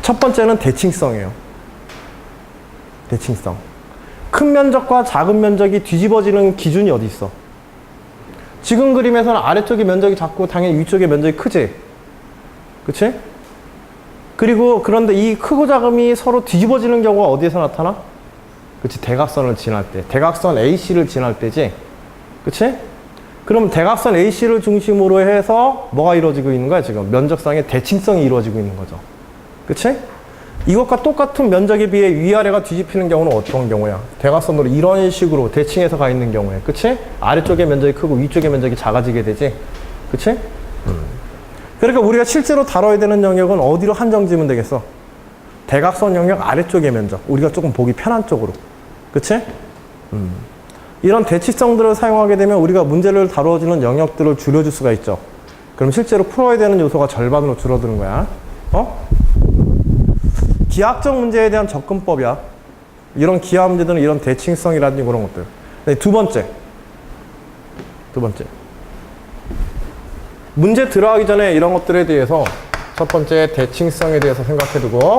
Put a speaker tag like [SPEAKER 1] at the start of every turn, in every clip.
[SPEAKER 1] 첫 번째는 대칭성이에요. 대칭성. 큰 면적과 작은 면적이 뒤집어지는 기준이 어디 있어? 지금 그림에서는 아래쪽의 면적이 작고 당연히 위쪽의 면적이 크지? 그치? 그리고 그런데 이 크고 작음이 서로 뒤집어지는 경우가 어디에서 나타나? 그치? 대각선을 지날 때. 대각선 AC를 지날 때지? 그치? 그럼 대각선 AC를 중심으로 해서 뭐가 이루어지고 있는 거야? 지금 면적상의 대칭성이 이루어지고 있는 거죠. 그치? 이것과 똑같은 면적에 비해 위아래가 뒤집히는 경우는 어떤 경우야? 대각선으로 이런 식으로 대칭해서 가 있는 경우에. 그치? 아래쪽의 면적이 크고 위쪽의 면적이 작아지게 되지? 그치? 그러니까 우리가 실제로 다뤄야 되는 영역은 어디로 한정지면 되겠어? 대각선 영역 아래쪽의 면적. 우리가 조금 보기 편한 쪽으로. 그치? 이런 대칭성들을 사용하게 되면 우리가 문제를 다뤄지는 영역들을 줄여줄 수가 있죠. 그럼 실제로 풀어야 되는 요소가 절반으로 줄어드는 거야. 기하학적 문제에 대한 접근법이야. 이런 기하 문제들은 이런 대칭성이라든지 그런 것들. 네, 두 번째. 문제 들어가기 전에 이런 것들에 대해서 첫 번째 대칭성에 대해서 생각해두고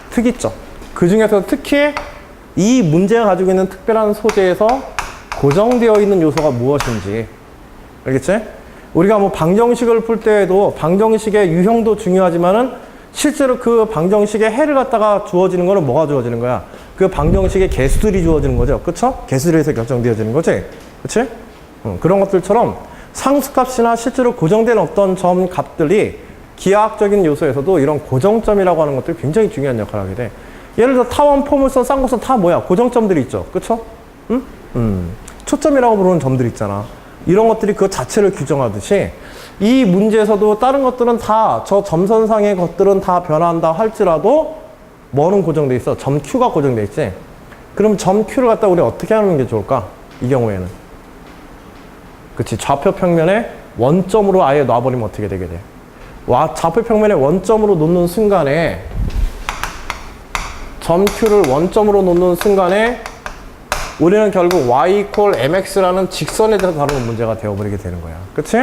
[SPEAKER 1] 특이점. 그 중에서 특히 이 문제가 가지고 있는 특별한 소재에서 고정되어 있는 요소가 무엇인지. 알겠지? 우리가 뭐 방정식을 풀 때에도 방정식의 유형도 중요하지만은 실제로 그 방정식의 해를 갖다가 주어지는 거는 뭐가 주어지는 거야? 그 방정식의 개수들이 주어지는 거죠. 그쵸? 개수들에서 결정되어지는 거지? 그치? 그런 것들처럼 상수값이나 실제로 고정된 어떤 점 값들이 기하학적인 요소에서도 이런 고정점이라고 하는 것들이 굉장히 중요한 역할을 하게 돼. 예를 들어 타원, 포물선, 쌍곡선 다 뭐야? 고정점들이 있죠. 그쵸? 초점이라고 부르는 점들이 있잖아. 이런 것들이 그 자체를 규정하듯이 이 문제에서도 다른 것들은 다 저 점선상의 것들은 다 변화한다 할지라도 뭐는 고정돼 있어? 점 Q가 고정돼 있지? 그럼 점 Q를 갖다 우리 어떻게 하는 게 좋을까? 이 경우에는. 그치? 좌표 평면에 원점으로 아예 놔버리면 어떻게 되게 돼? 좌표 평면에 원점으로 놓는 순간에 점 Q를 원점으로 놓는 순간에 우리는 결국 y = mx라는 직선에 대해서 다루는 문제가 되어버리게 되는 거야. 그치?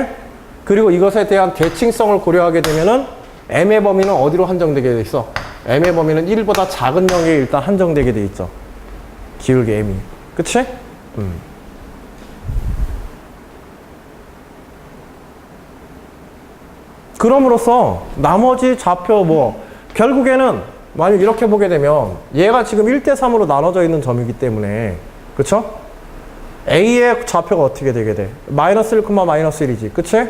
[SPEAKER 1] 그리고 이것에 대한 대칭성을 고려하게 되면은 m의 범위는 어디로 한정되게 돼 있어? m의 범위는 1보다 작은 영역에 일단 한정되게 돼 있죠. 기울기 m이. 그치? 그럼으로써 나머지 좌표 결국에는 만약 이렇게 보게 되면 얘가 지금 1대3으로 나눠져 있는 점이기 때문에 그쵸? A의 좌표가 어떻게 되게 돼? -1, -1이지. 그치?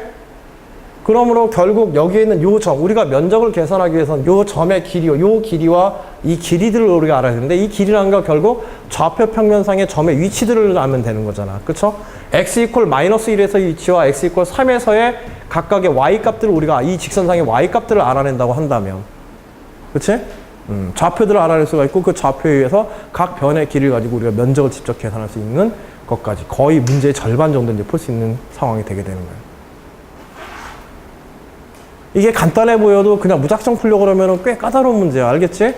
[SPEAKER 1] 그러므로 결국 여기에 있는 요 점, 우리가 면적을 계산하기 위해서는 요 점의 요 길이와 이 길이들을 우리가 알아야 되는데 이 길이라는 건 결국 좌표 평면상의 점의 위치들을 알면 되는 거잖아. 그쵸? x = -1에서의 위치와 x = 3에서의 각각의 y 값들을 우리가 이 직선상의 y 값들을 알아낸다고 한다면. 그치? 좌표들을 알아낼 수가 있고 그 좌표에 의해서 각 변의 길이를 가지고 우리가 면적을 직접 계산할 수 있는 것까지 거의 문제의 절반 정도 이제 풀 수 있는 상황이 되게 되는 거예요. 이게 간단해 보여도 그냥 무작정 풀려고 그러면 꽤 까다로운 문제야. 알겠지?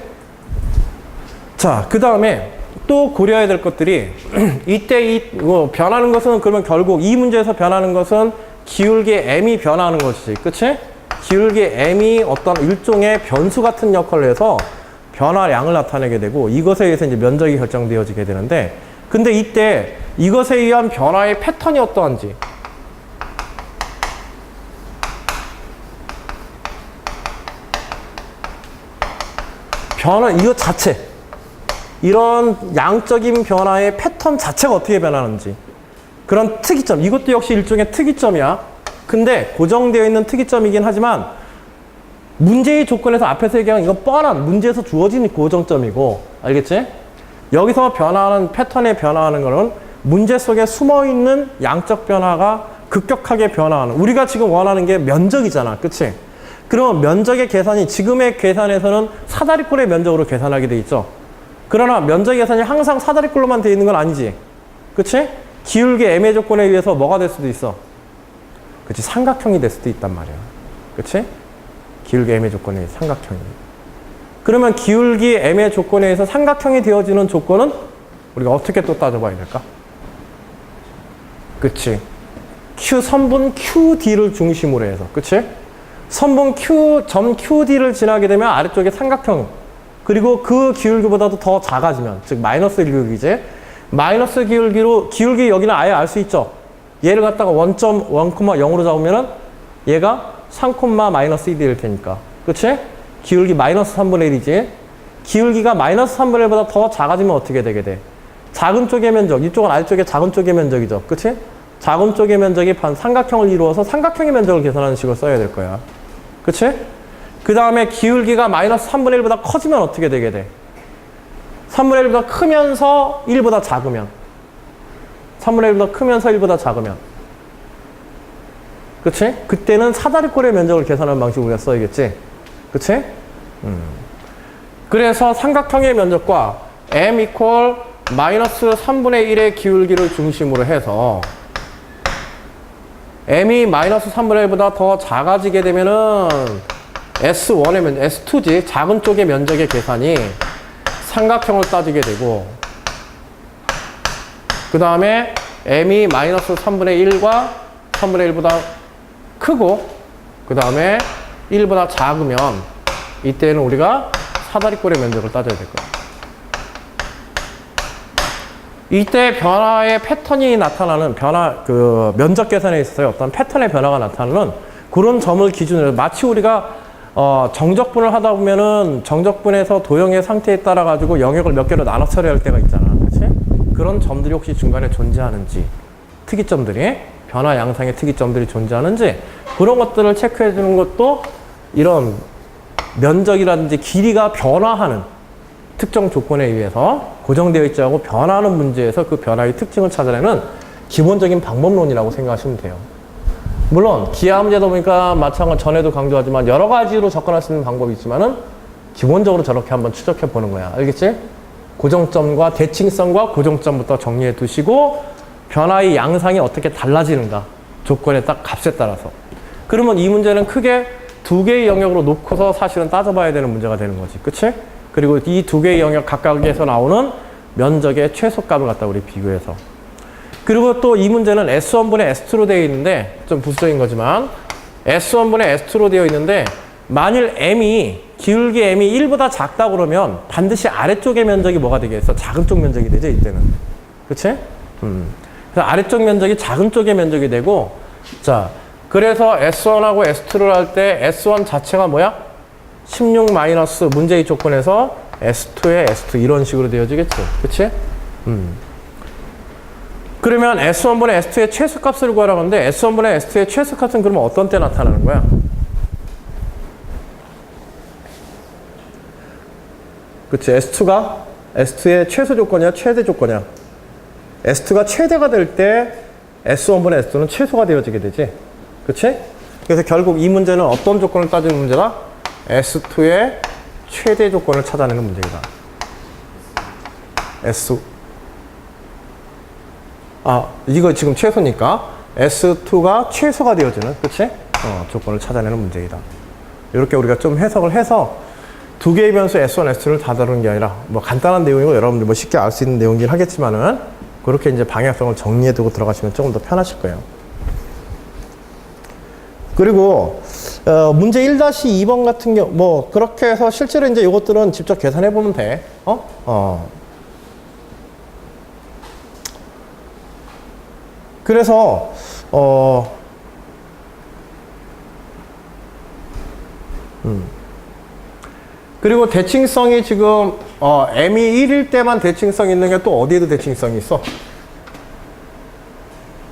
[SPEAKER 1] 자, 그 다음에 또 고려해야 될 것들이 이때 변하는 것은 그러면 결국 이 문제에서 변하는 것은 기울기 m이 변하는 것이지. 그치? 기울기 m이 어떤 일종의 변수 같은 역할을 해서 변화량을 나타내게 되고 이것에 의해서 이제 면적이 결정되어지게 되는데 근데 이때 이것에 의한 변화의 패턴이 어떠한지 이것 자체 이런 양적인 변화의 패턴 자체가 어떻게 변하는지 그런 특이점 이것도 역시 일종의 특이점이야. 근데 고정되어 있는 특이점이긴 하지만 문제의 조건에서 앞에서 얘기한 이건 뻔한 문제에서 주어진 고정점이고 알겠지? 여기서 변화하는 패턴에 변화하는 거는 문제 속에 숨어있는 양적 변화가 급격하게 변화하는 우리가 지금 원하는 게 면적이잖아. 그치? 그럼 면적의 계산이 지금의 계산에서는 사다리꼴의 면적으로 계산하게 돼 있죠. 그러나 면적 계산이 항상 사다리꼴로만 돼 있는 건 아니지. 그치? 기울기 m의 조건에 의해서 뭐가 될 수도 있어? 그치? 삼각형이 될 수도 있단 말이야. 그치? 기울기 m의 조건에 의해서 삼각형이. 그러면 기울기 m의 조건에 의해서 삼각형이 되어지는 조건은 우리가 어떻게 또 따져봐야 될까? 그치? 선분 QD를 중심으로 해서, 그치? 선분 점 QD를 지나게 되면 아래쪽에 삼각형, 그리고 그 기울기보다도 더 작아지면, 즉 마이너스 기울기지. 마이너스 기울기 여기는 아예 알 수 있죠. 얘를 갖다가 1.1,0으로 잡으면은 얘가 3,-1일 테니까, 그치? 기울기 마이너스 3분의 1이지. 기울기가 마이너스 3분의 1보다 더 작아지면 어떻게 되게 돼? 작은 쪽의 면적, 이쪽은 아래쪽에 작은 쪽의 면적이죠, 그치? 작은 쪽의 면적이 삼각형을 이루어서 삼각형의 면적을 계산하는 식으로 써야 될 거야, 그치? 그 다음에 기울기가 마이너스 3분의 1보다 커지면 어떻게 되게 돼? 3분의 1보다 크면서 1보다 작으면, 3분의 1보다 크면서 1보다 작으면, 그치? 그때는 사다리꼴의 면적을 계산하는 방식으로 우리가 써야겠지, 그치? 그래서 삼각형의 면적과 m equal 마이너스 3분의 1의 기울기를 중심으로 해서 m이 마이너스 3분의 1보다 더 작아지게 되면은 S1의 면적, S2지, 작은 쪽의 면적의 계산이 삼각형을 따지게 되고, 그 다음에 m이 마이너스 3분의 1과 3분의 1보다 크고, 그 다음에 1보다 작으면 이때는 우리가 사다리꼴의 면적을 따져야 될 거야. 이때 변화의 패턴이 나타나는 면적 계산에 있어서 어떤 패턴의 변화가 나타나는 그런 점을 기준으로, 마치 우리가 정적분을 하다 보면은 정적분에서 도형의 상태에 따라 가지고 영역을 몇 개로 나눠 처리할 때가 있잖아, 그렇지? 그런 점들이 혹시 중간에 존재하는지, 특이점들이, 변화 양상의 특이점들이 존재하는지, 그런 것들을 체크해 주는 것도 이런 면적이라든지 길이가 변화하는 특정 조건에 의해서 고정되어 있지 않고 변화하는 문제에서 그 변화의 특징을 찾아내는 기본적인 방법론이라고 생각하시면 돼요. 물론 기하 문제다 보니까 마찬가지로 전에도 강조하지만 여러 가지로 접근할 수 있는 방법이 있지만은 기본적으로 저렇게 한번 추적해 보는 거야. 알겠지? 고정점과 대칭성과 고정점부터 정리해 두시고 변화의 양상이 어떻게 달라지는가, 조건에 딱 값에 따라서. 그러면 이 문제는 크게 두 개의 영역으로 놓고서 사실은 따져봐야 되는 문제가 되는 거지, 그치? 그리고 이 두 개의 영역 각각에서 나오는 면적의 최소값을 갖다 우리 비교해서. 그리고 또 이 문제는 S1분의 S2로 되어 있는데, 좀 부수적인 거지만 S1분의 S2로 되어 있는데, 만일 기울기 m이 1보다 작다 그러면 반드시 아래쪽의 면적이 뭐가 되겠어? 작은 쪽 면적이 되죠, 이때는. 그치? 그래서 아래쪽 면적이 작은 쪽의 면적이 되고, 자, 그래서 S1하고 S2를 할 때 S1 자체가 뭐야? 16 마이너스 문제의 조건에서 S2에 S2 이런 식으로 되어지겠지. 그치? 그러면 S1분의 S2의 최소값을 구하라고 하는데 S1분의 S2의 최소값은 그러면 어떤 때 나타나는 거야? 그치? S2의 최소 조건이야? 최대 조건이야? S2가 최대가 될 때 S1분의 S2는 최소가 되어지게 되지. 그치? 그래서 결국 이 문제는 어떤 조건을 따지는 문제다? S2의 최대 조건을 찾아내는 문제이다. 이거 지금 최소니까 S2가 최소가 되어지는, 그치? 조건을 찾아내는 문제이다. 이렇게 우리가 좀 해석을 해서 두 개의 변수 S1, S2를 다 다루는 게 아니라 뭐 간단한 내용이고 여러분들 뭐 쉽게 알 수 있는 내용이긴 하겠지만은 그렇게 이제 방향성을 정리해두고 들어가시면 조금 더 편하실 거예요. 그리고 문제 1-2번 같은 경우 뭐 그렇게 해서 실제로 이제 이것들은 직접 계산해 보면 돼. 그래서 그리고 대칭성이 지금 m이 1일 때만 대칭성이 있는 게 또 어디에도 대칭성이 있어?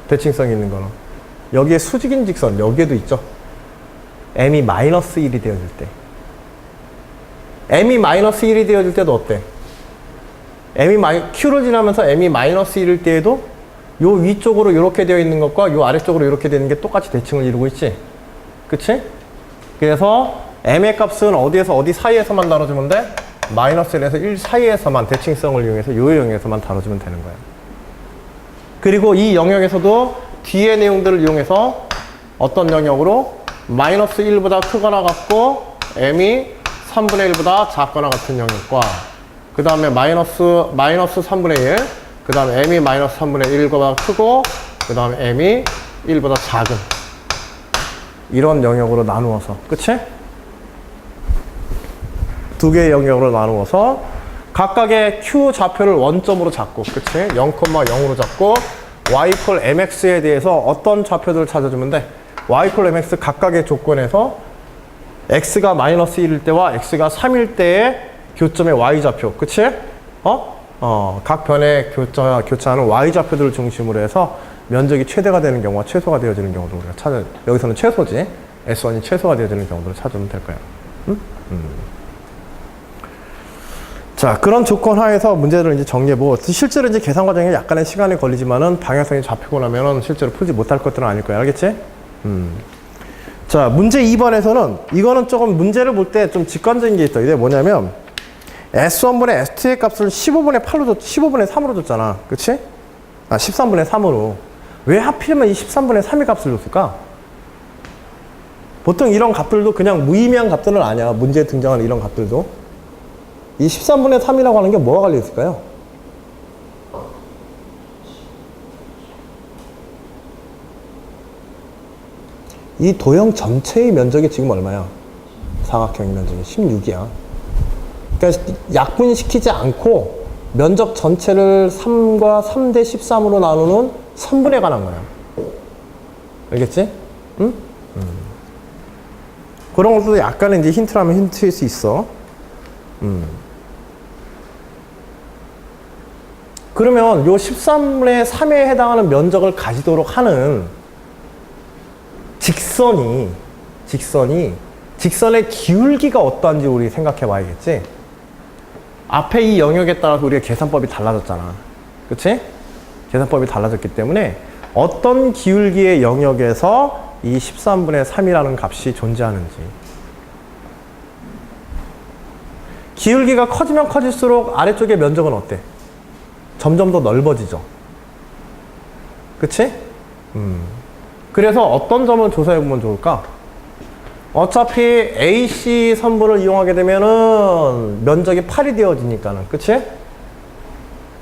[SPEAKER 1] 대칭성이 있는 거는 여기에 수직인 직선 여기에도 있죠. m이 마이너스 1이 되어질 때, m이 마이너스 1이 되어질 때도 어때? q를 지나면서 m이 마이너스 1일 때에도 요 위쪽으로 이렇게 되어 있는 것과 요 아래쪽으로 이렇게 되는 게 똑같이 대칭을 이루고 있지. 그치? 그래서 m의 값은 어디에서 어디 사이에서만 다뤄주면 돼? 마이너스 1에서 1 사이에서만 대칭성을 이용해서 요 영역에서만 다뤄주면 되는 거야. 그리고 이 영역에서도 뒤의 내용들을 이용해서 어떤 영역으로? 마이너스 1보다 크거나 같고 m이 3분의 1보다 작거나 같은 영역과 그 다음에 마이너스 3분의 1, 그 다음에 m이 마이너스 3분의 1보다 크고 그 다음에 m이 1보다 작은 이런 영역으로 나누어서, 그치? 두 개의 영역으로 나누어서 각각의 Q 좌표를 원점으로 잡고, 그치? 0,0으로 잡고 y 콜 mx에 대해서 어떤 좌표들을 찾아주면 돼? y 콜 mx 각각의 조건에서 x가 마이너스 1일 때와 x가 3일 때의 교점의 y 좌표, 그치? 각 변에 교차하는 y 좌표들을 중심으로 해서 면적이 최대가 되는 경우와 최소가 되어지는 경우도 우리가 찾아, 여기서는 최소지, S1이 최소가 되어지는 경우들을 찾으면 될 거야. 자, 그런 조건 하에서 문제를 이제 정리해보고, 실제로 이제 계산 과정에 약간의 시간이 걸리지만은 방향성이 잡히고 나면은 실제로 풀지 못할 것들은 아닐 거야. 알겠지? 자, 문제 2번에서는 이거는 조금 문제를 볼 때 좀 직관적인 게 있어. 이게 뭐냐면, S1분의 S2의 값을 15분의 3으로 줬잖아. 그치? 13분의 3으로. 왜 하필이면 이 13분의 3의 값을 줬을까? 보통 이런 값들도 그냥 무의미한 값들은 아니야. 문제에 등장하는 이런 값들도. 이 13분의 3이라고 하는 게 뭐가 갈려 있을까요? 이 도형 전체의 면적이 지금 얼마야? 사각형의 면적이 16이야. 그러니까 약분시키지 않고 면적 전체를 3과 3대 13으로 나누는 선분에 관한 거야. 알겠지? 응? 그런 것도 약간의 이제 힌트라면 힌트일 수 있어. 그러면 요 13분의 3에 해당하는 면적을 가지도록 하는 직선의 기울기가 어떠한지 우리 생각해 봐야겠지? 앞에 이 영역에 따라서 우리가 계산법이 달라졌잖아. 그치? 계산법이 달라졌기 때문에 어떤 기울기의 영역에서 이 13분의 3이라는 값이 존재하는지. 기울기가 커지면 커질수록 아래쪽의 면적은 어때? 점점 더 넓어지죠. 그치? 그래서 어떤 점을 조사해 보면 좋을까? 어차피 AC 선분을 이용하게 되면은 면적이 8이 되어지니까는. 그치?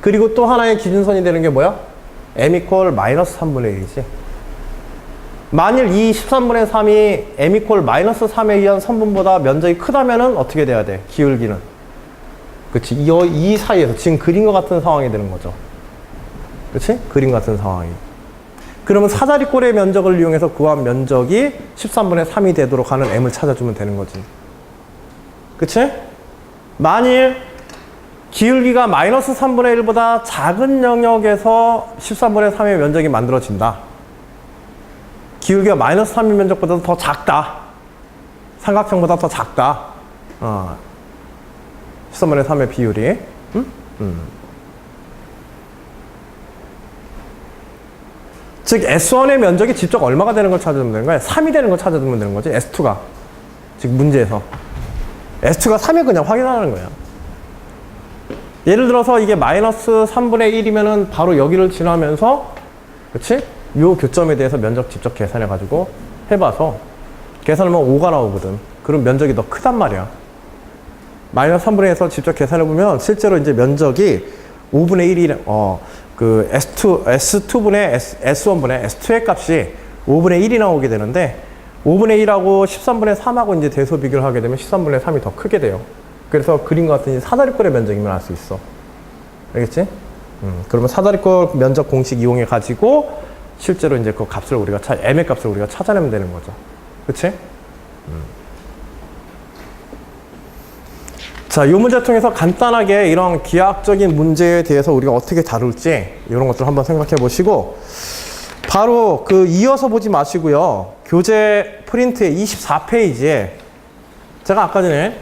[SPEAKER 1] 그리고 또 하나의 기준선이 되는 게 뭐야? m 이퀄 마이너스 3분의 1이지. 만일 이 13분의 3이 m 이퀄 마이너스 3에 의한 선분보다 면적이 크다면은 어떻게 돼야 돼? 기울기는. 그치? 이 사이에서 지금 그린 것 같은 상황이 되는 거죠. 그치? 그림 같은 상황이. 그러면 사다리꼴의 면적을 이용해서 구한 면적이 13분의 3이 되도록 하는 m을 찾아주면 되는 거지. 그치? 만일 기울기가 마이너스 3분의 1보다 작은 영역에서 13분의 3의 면적이 만들어진다. 기울기가 마이너스 3의 면적보다 더 작다. 삼각형보다 더 작다. 13분의 3의 비율이. 즉 S1의 면적이 직접 얼마가 되는 걸 찾아주면 되는 거야? 3이 되는 걸 찾아주면 되는 거지. S2가. 즉 문제에서. S2가 3을 그냥 확인하는 거야. 예를 들어서 이게 마이너스 3분의 1이면은 바로 여기를 지나면서, 그치? 요 교점에 대해서 면적 직접 계산해가지고 해봐서 계산하면 5가 나오거든. 그럼 면적이 더 크단 말이야. 마이너스 3분의 1에서 직접 계산해보면 실제로 이제 면적이 5분의 1이, 그 S2분의 S1분의 S2의 값이 5분의 1이 나오게 되는데 5분의 1하고 13분의 3하고 이제 대소 비교를 하게 되면 13분의 3이 더 크게 돼요. 그래서 그림과 같은 사다리꼴의 면적이면 알 수 있어. 알겠지? 그러면 사다리꼴 면적 공식 이용해 가지고 실제로 이제 그 값을 우리가 m의 값을 우리가 찾아내면 되는 거죠. 그치? 자, 이 문제 통해서 간단하게 이런 기하학적인 문제에 대해서 우리가 어떻게 다룰지 이런 것들 한번 생각해 보시고 바로 그 이어서 보지 마시고요. 교재 프린트의 24페이지에 제가 아까 전에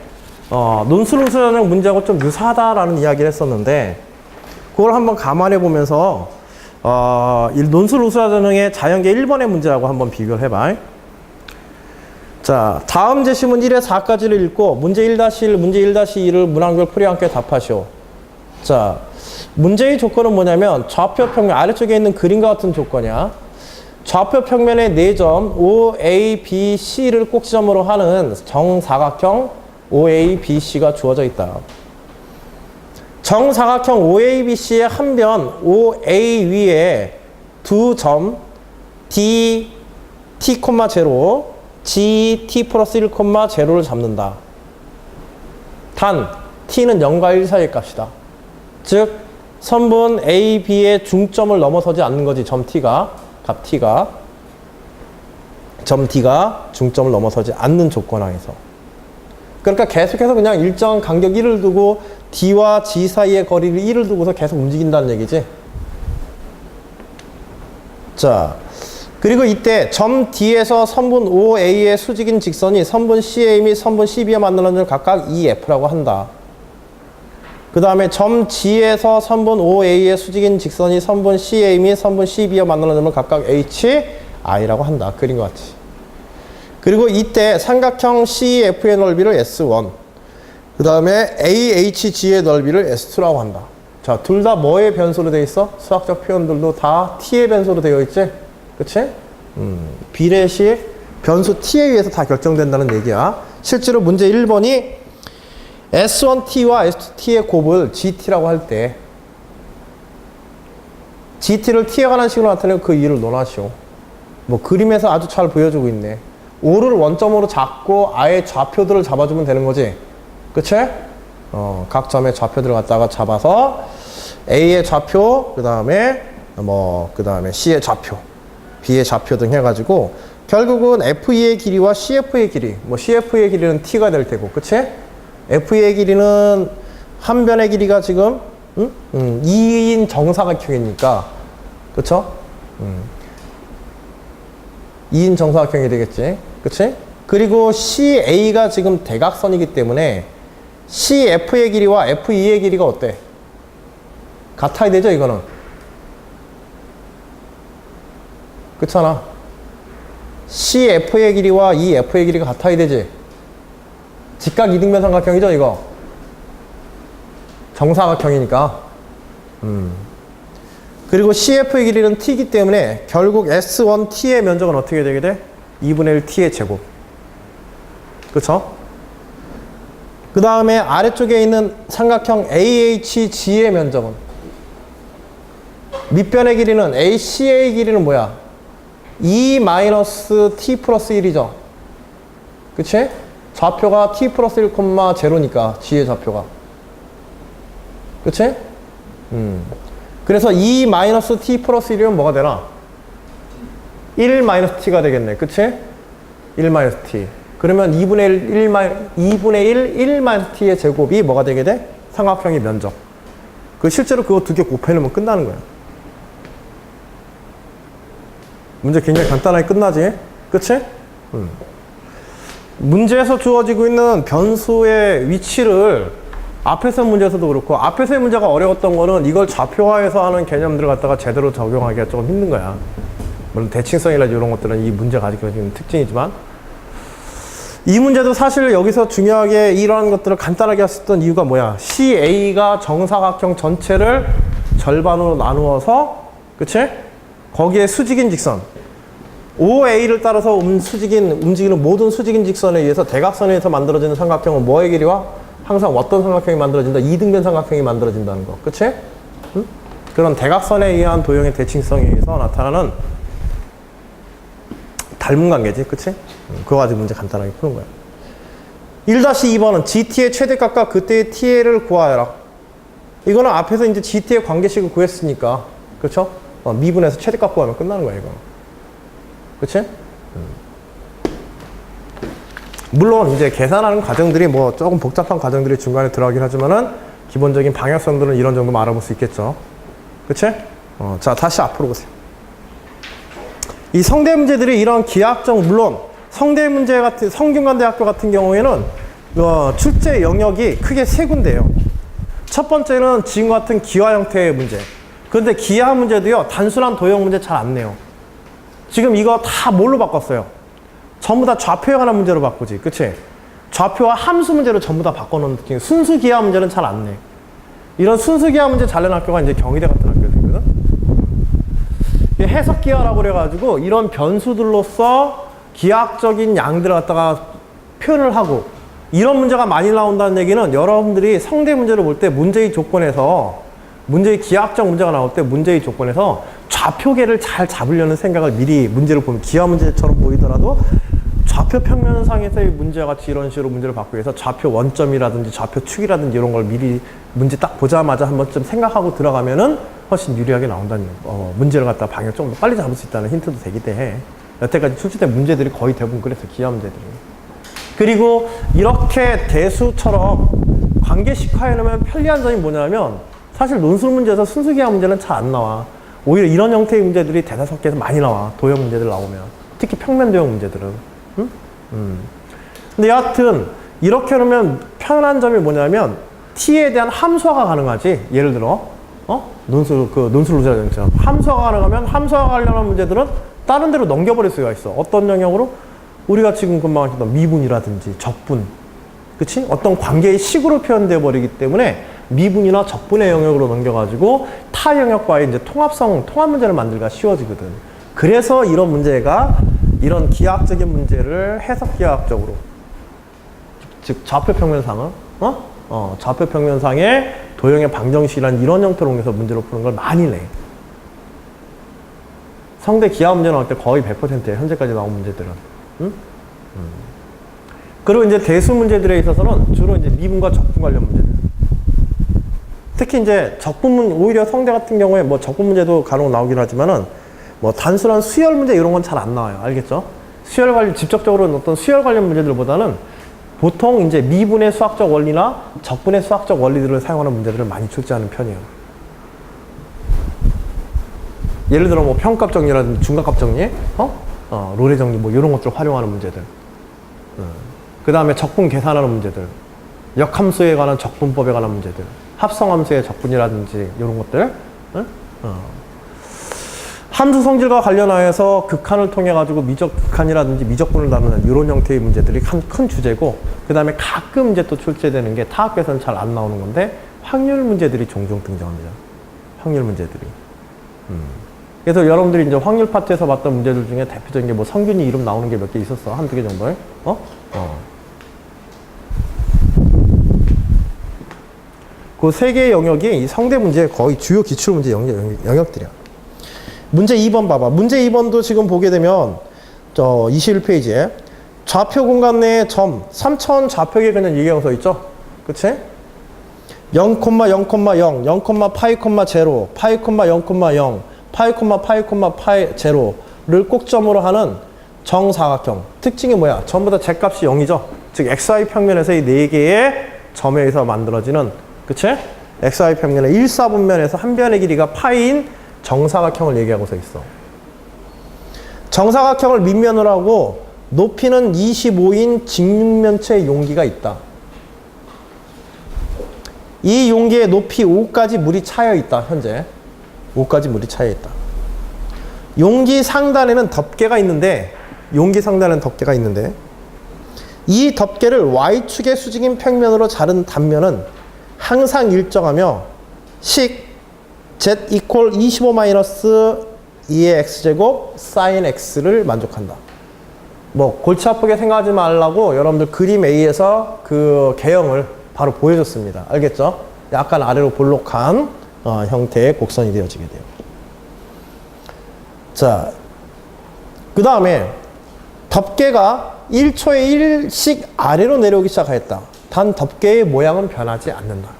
[SPEAKER 1] 논술응수자능 문제하고 좀 유사하다라는 이야기를 했었는데 그걸 한번 감안해 보면서 논술응수자능의 자연계 1번의 문제하고 한번 비교를 해봐. 자, 다음 제시문 1에 4까지를 읽고 문제 1-1, 문제 1-2를 문항별 풀이와 함께 답하시오. 자, 문제의 조건은 뭐냐면 좌표 평면, 아래쪽에 있는 그림과 같은 조건이야. 좌표 평면의 4점 OABC를 꼭지점으로 하는 정사각형 OABC가 주어져 있다. 정사각형 OABC의 한 변 OA 위에 두 점 D, T, 0, G, T 플러스 1, 0를 잡는다. 단, T는 0과 1 사이의 값이다. 즉, 선분 A, B의 중점을 넘어서지 않는 거지, 점 T가. 값 T가. 점 D가 중점을 넘어서지 않는 조건 하에서. 그러니까 계속해서 그냥 일정한 간격 1을 두고 D와 G 사이의 거리를 1을 두고서 계속 움직인다는 얘기지. 자, 그리고 이때 점 D에서 선분 OA의 수직인 직선이 선분 CA 및 선분 CB와 만나는 점 각각 EF라고 한다. 그 다음에 점 G에서 선분 OA의 수직인 직선이 선분 CA 및 선분 CB와 만나는 점을 각각 HI라고 한다. 그린 것 같이. 그리고 이때 삼각형 CEF의 넓이를 S1, 그 다음에 AHG의 넓이를 S2라고 한다. 자, 둘 다 뭐의 변수로 되어 있어? 수학적 표현들도 다 T의 변수로 되어 있지? 그치? 비례시 변수 T에 의해서 다 결정된다는 얘기야. 실제로 문제 1번이 S1T와 S2T의 곱을 GT라고 할 때 GT를 T에 관한 식으로 나타내고 그 이유를 논하시오. 뭐 그림에서 아주 잘 보여주고 있네. O를 원점으로 잡고 아예 좌표들을 잡아주면 되는 거지. 그치? 각 점의 좌표들을 갖다가 잡아서 A의 좌표, 그 다음에 C의 좌표, B의 좌표 등 해가지고 결국은 FE의 길이와 CF의 길이, CF의 길이는 T가 될 테고, 그치? FE의 길이는 한 변의 길이가 지금 2인 정사각형이니까, 그쵸? 2인 정사각형이 되겠지. 그치? 그리고 CA가 지금 대각선이기 때문에 CF의 길이와 FE의 길이가 어때? 같아야 되죠, 이거는. 그렇잖아. CF의 길이와 EF의 길이가 같아야 되지. 직각 이등변 삼각형이죠, 이거. 정사각형이니까. 그리고 CF의 길이는 T이기 때문에 결국 S1T의 면적은 어떻게 되게 돼? 2분의 1 T의 제곱. 그쵸? 그 다음에 아래쪽에 있는 삼각형 AHG의 면적은? 밑변의 길이는 AC의 길이는 뭐야? 2-T 플러스 1이죠. 그치? 좌표가 T 플러스 1, 0니까 G의 좌표가. 그치? 그래서 2-T 플러스 1이면 뭐가 되나? 1-T가 되겠네. 그치? 1-T. 그러면 2분의 1, 1-T의 제곱이 뭐가 되게 돼? 삼각형의 면적. 실제로 그거 두 개 곱해놓으면 끝나는 거야. 문제 굉장히 간단하게 끝나지? 그치? 문제에서 주어지고 있는 변수의 위치를 앞에서 문제에서도 그렇고, 앞에서의 문제가 어려웠던 거는 이걸 좌표화해서 하는 개념들을 갖다가 제대로 적용하기가 조금 힘든 거야. 물론 대칭성이라든지 이런 것들은 이 문제가 가지고 있는 특징이지만, 이 문제도 사실 여기서 중요하게 이러한 것들을 간단하게 했었던 이유가 뭐야? CA가 정사각형 전체를 절반으로 나누어서, 그치? 거기에 수직인 직선, OA를 따라서 움직이는 모든 수직인 직선에 의해서 대각선에 의해서 만들어지는 삼각형은 뭐의 길이와 항상 어떤 삼각형이 만들어진다? 이등변 삼각형이 만들어진다는 거. 그치? 그런 대각선에 의한 도형의 대칭성에 의해서 나타나는 닮은 관계지. 그치? 그거 가지고 문제 간단하게 푸는 거야. 1-2번은 GT의 최대값과 그때의 TA를 구하여라. 이거는 앞에서 이제 GT의 관계식을 구했으니까. 그렇죠? 미분해서 최대값 구하면 끝나는 거야, 이거. 그치? 물론 이제 계산하는 과정들이 뭐 조금 복잡한 과정들이 중간에 들어가긴 하지만은 기본적인 방향성들은 이런 정도만 알아볼 수 있겠죠. 그치? 자, 다시 앞으로 보세요. 이 성대 문제들이 이런 기하학적, 물론 성대 문제 같은, 성균관대학교 같은 경우에는 출제 영역이 크게 세 군데예요. 첫 번째는 지금과 같은 기하 형태의 문제. 그런데 기하 문제도요, 단순한 도형 문제 잘 안 내요. 지금 이거 다 뭘로 바꿨어요? 전부 다 좌표에 관한 문제로 바꾸지. 그치? 좌표와 함수 문제로 전부 다 바꿔놓은 느낌. 순수 기하 문제는 잘 안 내. 이런 순수 기하 문제 잘 내는 학교가 이제 경희대 같은 학교들이거든. 해석 기하라고 그래가지고 이런 변수들로서 기하학적인 양들을 갖다가 표현을 하고, 이런 문제가 많이 나온다는 얘기는 여러분들이 성대 문제를 볼 때 문제의 조건에서, 문제의 기하학적 문제가 나올 때 문제의 조건에서 좌표계를 잘 잡으려는 생각을 미리 문제를 보면 기하 문제처럼 보이더라도 좌표 평면상에서의 문제와 같이 이런 식으로 문제를 받기 위해서 좌표 원점이라든지 좌표 축이라든지 이런 걸 미리 문제 딱 보자마자 한 번쯤 생각하고 들어가면은 훨씬 유리하게 나온다는 문제를 갖다 방향 좀 더 빨리 잡을 수 있다는 힌트도 되기도 해. 여태까지 출제된 문제들이 거의 대부분 그래서 기하 문제들이. 그리고 이렇게 대수처럼 관계식화해 놓으면 편리한 점이 뭐냐면 사실 논술 문제에서 순수 기하 문제는 잘 안 나와. 오히려 이런 형태의 문제들이 대다수께서 많이 나와. 도형 문제들 나오면. 특히 평면 도형 문제들은. 응? 근데 여하튼 이렇게 해놓으면 편한 점이 뭐냐면 t에 대한 함수화가 가능하지. 예를 들어 논술 논술로자정처럼 함수화가 가능하면 함수화가 관련한 문제들은 다른 데로 넘겨버릴 수가 있어. 어떤 영역으로? 우리가 지금 금방 하셨던 미분이라든지 적분, 그치? 어떤 관계의 식으로 표현되어 버리기 때문에 미분이나 적분의 영역으로 넘겨가지고 타 영역과의 이제 통합 문제를 만들기가 쉬워지거든. 그래서 이런 문제가 이런 기하학적인 문제를 해석 기하학적으로, 즉 좌표 평면상은 좌표 평면상의 도형의 방정식이라는 이런 형태로 해서 문제로 푸는 걸 많이 내. 성대 기하 문제 나올 때 거의 100%예요. 현재까지 나온 문제들은. 그리고 이제 대수 문제들에 있어서는 주로 이제 미분과 적분 관련 문제들. 특히 이제 적분 오히려 성대 같은 경우에 뭐 적분 문제도 간혹 나오긴 하지만은 뭐 단순한 수열 문제 이런 건 잘 안 나와요. 알겠죠? 수열 관련, 직접적으로 어떤 수열 관련 문제들보다는 보통 이제 미분의 수학적 원리나 적분의 수학적 원리들을 사용하는 문제들을 많이 출제하는 편이에요. 예를 들어 뭐 평값 정리라든지 중간값 정리, 롤의 정리 뭐 이런 것들을 활용하는 문제들. 그 다음에 적분 계산하는 문제들, 역함수에 관한 적분법에 관한 문제들, 합성함수의 적분이라든지 이런 것들. 함수 성질과 관련하여서 극한을 통해 가지고 극한이라든지 미적분을 다루는 이런 형태의 문제들이 큰 주제고, 그 다음에 가끔 이제 또 출제되는 게 타학교에서는 잘 안 나오는 건데 확률 문제들이 종종 등장합니다. 확률 문제들이. 그래서 여러분들이 이제 확률 파트에서 봤던 문제들 중에 대표적인 게 뭐 성균이 이름 나오는 게 몇 개 있었어. 한두 개 정도. 그 세 개의 영역이 이 성대 문제의 거의 주요 기출 문제 영역들이야. 문제 2번 봐봐. 문제 2번도 지금 보게 되면 21페이지에 좌표 공간 내의 점 3차원 좌표계 그냥 얘기하고 서 있죠. 그치? 0, 0,0, 0, 파이, 0, 파이, 0,0, 파이, 0를 꼭점으로 하는 정사각형. 특징이 뭐야? 전부 다 z값이 0이죠. 즉 xy 평면에서 이 4개의 점에 의해서 만들어지는, 그치? xy 평면의 1, 4분면에서 한 변의 길이가 파이인 정사각형을 얘기하고서 있어. 정사각형을 밑면으로 하고 높이는 25인 직육면체의 용기가 있다. 이 용기의 높이 5까지 물이 차여 있다. 현재 5까지 물이 차여 있다. 용기 상단에는 덮개가 있는데 이 덮개를 y축의 수직인 평면으로 자른 단면은 항상 일정하며 식 z equal 25-2의 x제곱 sin x를 만족한다. 뭐 골치 아프게 생각하지 말라고 여러분들 그림 A에서 그 개형을 바로 보여줬습니다. 알겠죠? 약간 아래로 볼록한 형태의 곡선이 되어지게 돼요. 자, 그 다음에 덮개가 1초에 1씩 아래로 내려오기 시작하였다. 단 덮개의 모양은 변하지 않는다.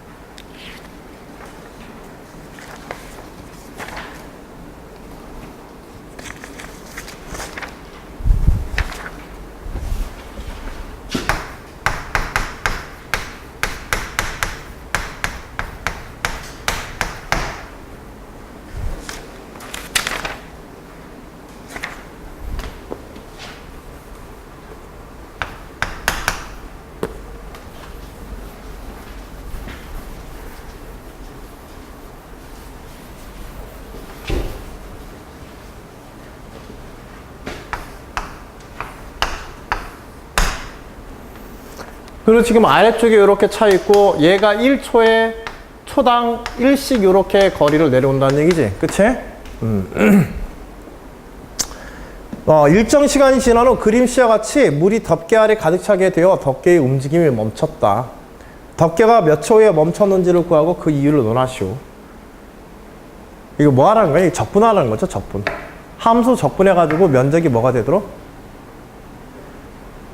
[SPEAKER 1] 그리고 지금 아래쪽에 이렇게 차 있고 얘가 1초에 초당 1씩 이렇게 거리를 내려온다는 얘기지. 그치? 일정 시간이 지난 후 그림 시와 같이 물이 덮개 아래 가득 차게 되어 덮개의 움직임이 멈췄다. 덮개가 몇 초 후에 멈췄는지를 구하고 그 이유를 논하시오. 이거 뭐 하라는 거야? 적분하라는 거죠, 적분. 함수 적분해가지고 면적이 뭐가 되도록?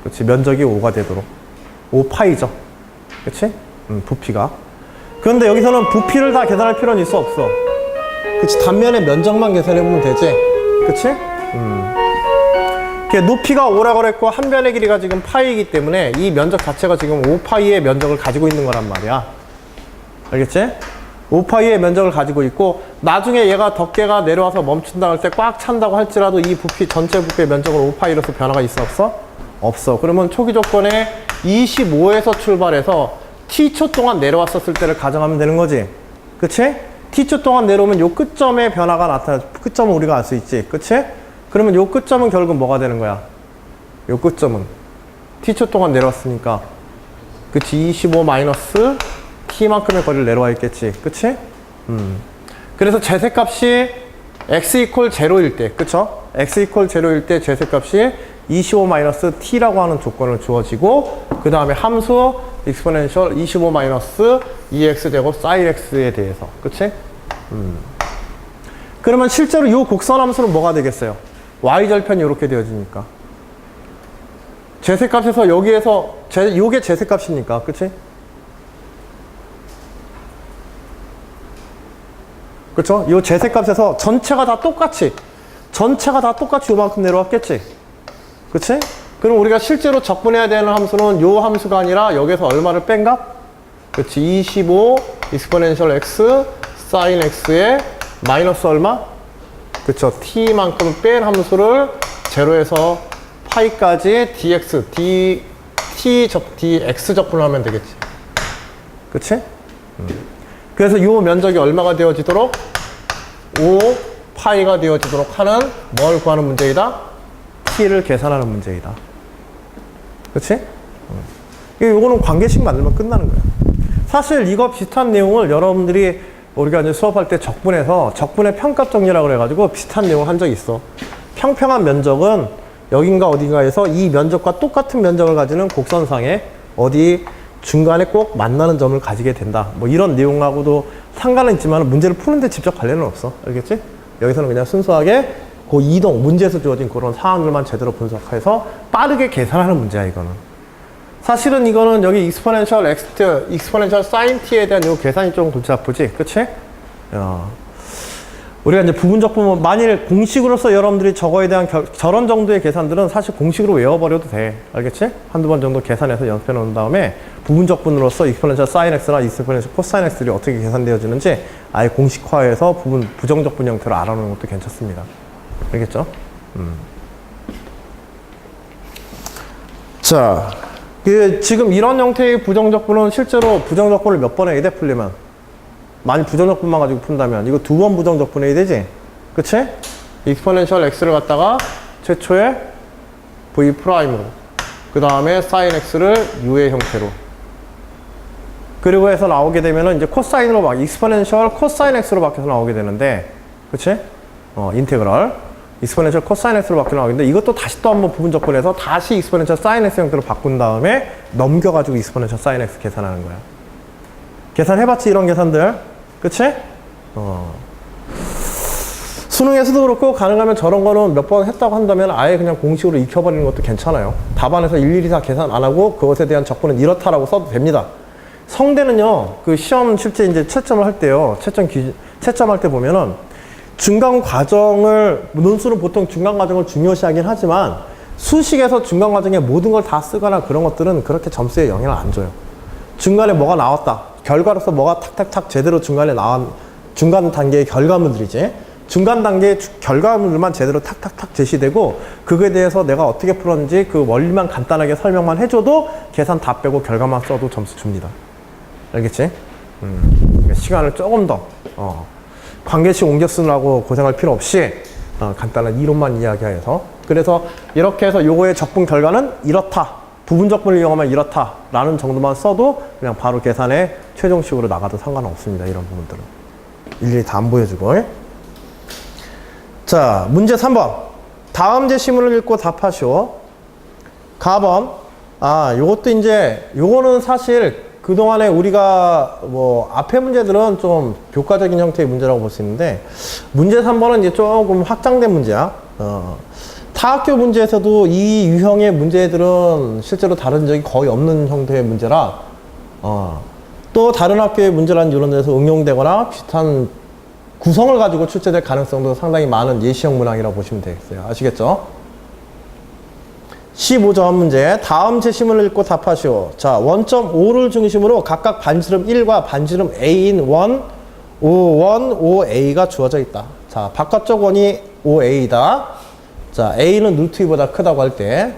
[SPEAKER 1] 그렇지, 면적이 5가 되도록. 5파이죠. 그치? 부피가. 그런데 여기서는 부피를 다 계산할 필요는 있어, 없어? 그치, 단면의 면적만 계산해보면 되지. 그치? 높이가 5라고 그랬고, 한 변의 길이가 지금 파이이기 때문에 이 면적 자체가 지금 5파이의 면적을 가지고 있는 거란 말이야. 알겠지? 5파이의 면적을 가지고 있고, 나중에 얘가 덮개가 내려와서 멈춘다고 할 때 꽉 찬다고 할지라도 이 부피, 전체 부피의 면적은 5파이로서 변화가 있어, 없어? 없어. 그러면 초기 조건에 25에서 출발해서 t초 동안 내려왔었을 때를 가정하면 되는 거지. 그치? t초 동안 내려오면 요 끝점의 변화가 나타나, 끝점은 우리가 알 수 있지. 그치? 그러면 요 끝점은 결국 뭐가 되는 거야? 요 끝점은 t초 동안 내려왔으니까, 그치? 25 마이너스 t만큼의 거리를 내려와 있겠지. 그치? 그래서 제세값이 x 이퀄 0일 때, 그쵸? x 이퀄 0일 때 제세값이 25 마이너스 t라고 하는 조건을 주어지고, 그 다음에 함수 exponential 25 마이너스 2x 제곱 sin x에 대해서. 그치? 그러면 실제로 이 곡선 함수는 뭐가 되겠어요? y절편이 이렇게 되어지니까. 제세값에서 여기에서, 요게 제세값이니까. 그치? 그쵸? 요 제세값에서 전체가 다 똑같이 요만큼 내려왔겠지? 그치? 그럼 우리가 실제로 적분해야 되는 함수는 요 함수가 아니라 여기서 얼마를 뺀 값? 그치? 25 exponential x sin x에 마이너스 얼마? 그쵸? t만큼 뺀 함수를 0에서 파이까지 dx, dx 적분을 하면 되겠지. 그치? 그래서 이 면적이 얼마가 되어지도록? 5파이가 되어지도록 하는 뭘 구하는 문제이다? t를 계산하는 문제이다. 그치? 이거는 관계식 만들면 끝나는 거야. 사실 이거 비슷한 내용을 여러분들이 우리가 이제 수업할 때 적분해서 적분의 평값 정리라고 그래가지고 비슷한 내용 한 적이 있어. 평평한 면적은 여긴가 어딘가에서 이 면적과 똑같은 면적을 가지는 곡선상에 어디 중간에 꼭 만나는 점을 가지게 된다. 뭐 이런 내용하고도 상관은 있지만 문제를 푸는데 직접 관련은 없어. 알겠지? 여기서는 그냥 순수하게 그 이동, 문제에서 주어진 그런 상황들만 제대로 분석해서 빠르게 계산하는 문제야, 이거는. 사실은 이거는 여기 exponential x, exponential sin t에 대한 이 계산이 좀 골치 아프지? 그치? 우리가 이제 부분적 부분, 만일 공식으로서 여러분들이 저거에 대한 저런 정도의 계산들은 사실 공식으로 외워버려도 돼. 알겠지? 한두 번 정도 계산해서 연습해 놓은 다음에 부분적 분으로서 exponential sin x나 exponential cosine x들이 어떻게 계산되어지는지 아예 공식화해서 부정적 분 형태로 알아놓는 것도 괜찮습니다. 알겠죠? 자, 지금 이런 형태의 부정적 분은 실제로 부정적 분을 몇 번 해야 돼, 풀려면? 만약 부정적 분만 가지고 푼다면 이거 2번 부정적 분 해야 되지? 그치? exponential x를 갖다가 최초에 v 프라임으로, 그 다음에 sin x를 u의 형태로, 그리고 해서 나오게 되면은 이제 코사인으로 막 exponential cosine x로 바뀌어서 나오게 되는데, 그치? 인테그럴 exponential cosine x로 바뀌어 나오는데, 이것도 다시 또 한번 부분적분해서 다시 exponential sin x 형태로 바꾼 다음에 넘겨가지고 exponential sin x 계산하는 거야. 계산해봤지, 이런 계산들. 그치? 수능에서도 그렇고, 가능하면 저런 거는 몇 번 했다고 한다면 아예 그냥 공식으로 익혀버리는 것도 괜찮아요. 답안에서 일일이 다 계산 안 하고 그것에 대한 적분은 이렇다라고 써도 됩니다. 성대는요, 그 시험 실제 이제 채점을 할 때요, 채점할 때 보면은 중간 과정을, 논술은 보통 중간 과정을 중요시하긴 하지만 수식에서 중간 과정에 모든 걸 다 쓰거나 그런 것들은 그렇게 점수에 영향을 안 줘요. 중간에 뭐가 나왔다. 결과로서 뭐가 탁탁탁 제대로 중간에 나온 중간 단계의 결과물들이지. 중간 단계의 결과물만 제대로 탁탁탁 제시되고 그거에 대해서 내가 어떻게 풀었는지 그 원리만 간단하게 설명만 해줘도 계산 다 빼고 결과만 써도 점수 줍니다. 알겠지? 시간을 조금 더 관계식 옮겨 쓰느라고 고생할 필요 없이 간단한 이론만 이야기해서, 그래서 이렇게 해서 요거의 적분 결과는 이렇다, 부분적분을 이용하면 이렇다 라는 정도만 써도 그냥 바로 계산에 최종식으로 나가도 상관없습니다. 이런 부분들은 일일이 다 안 보여주고. 자, 문제 3번. 다음 제시문을 읽고 답하시오. 가번. 요것도 이제, 요거는 사실 그동안에 우리가 뭐 앞에 문제들은 좀 교과적인 형태의 문제라고 볼 수 있는데 문제 3번은 이제 조금 확장된 문제야. 타학교 문제에서도 이 유형의 문제들은 실제로 다른 적이 거의 없는 형태의 문제라 또 다른 학교의 문제라는 이런 데서 응용되거나 비슷한 구성을 가지고 출제될 가능성도 상당히 많은 예시형 문항이라고 보시면 되겠어요. 아시겠죠? 15점 문제. 다음 제시문을 읽고 답하시오. 자, 원점 O를 중심으로 각각 반지름 1과 반지름 A인 1, 5A가 주어져 있다. 자, 바깥쪽 원이 5A다. 자, A는 루트 2보다 크다고 할 때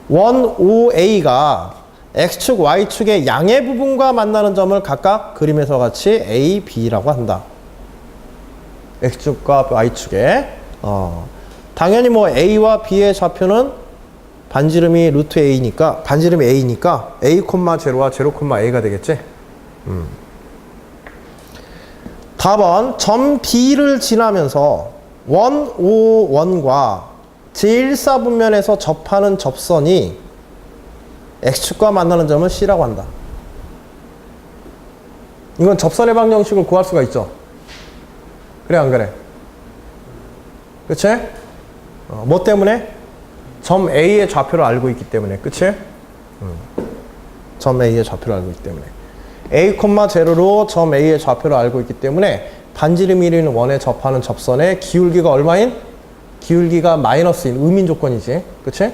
[SPEAKER 1] 1, 5A가 X축, Y축의 양의 부분과 만나는 점을 각각 그림에서 같이 A, B라고 한다. X축과 Y축에 당연히 뭐 A와 B의 좌표는 반지름이 루트 A니까 반지름이 A니까 A, 제로와 0, A가 되겠지. 답은 점 B를 지나면서 1, 5, 1과 제1사분면에서 접하는 접선이 X축과 만나는 점을 C라고 한다. 이건 접선의 방정식을 구할 수가 있죠. 그래 안 그래? 그치? 뭐 때문에? 점 A의 좌표를 알고 있기 때문에. 그치? 점 A의 좌표를 알고 있기 때문에. A, 0로 점 A의 좌표를 알고 있기 때문에 반지름 1인 1에 접하는 접선의 기울기가 얼마인? 기울기가 마이너스인 의민 조건이지. 그치?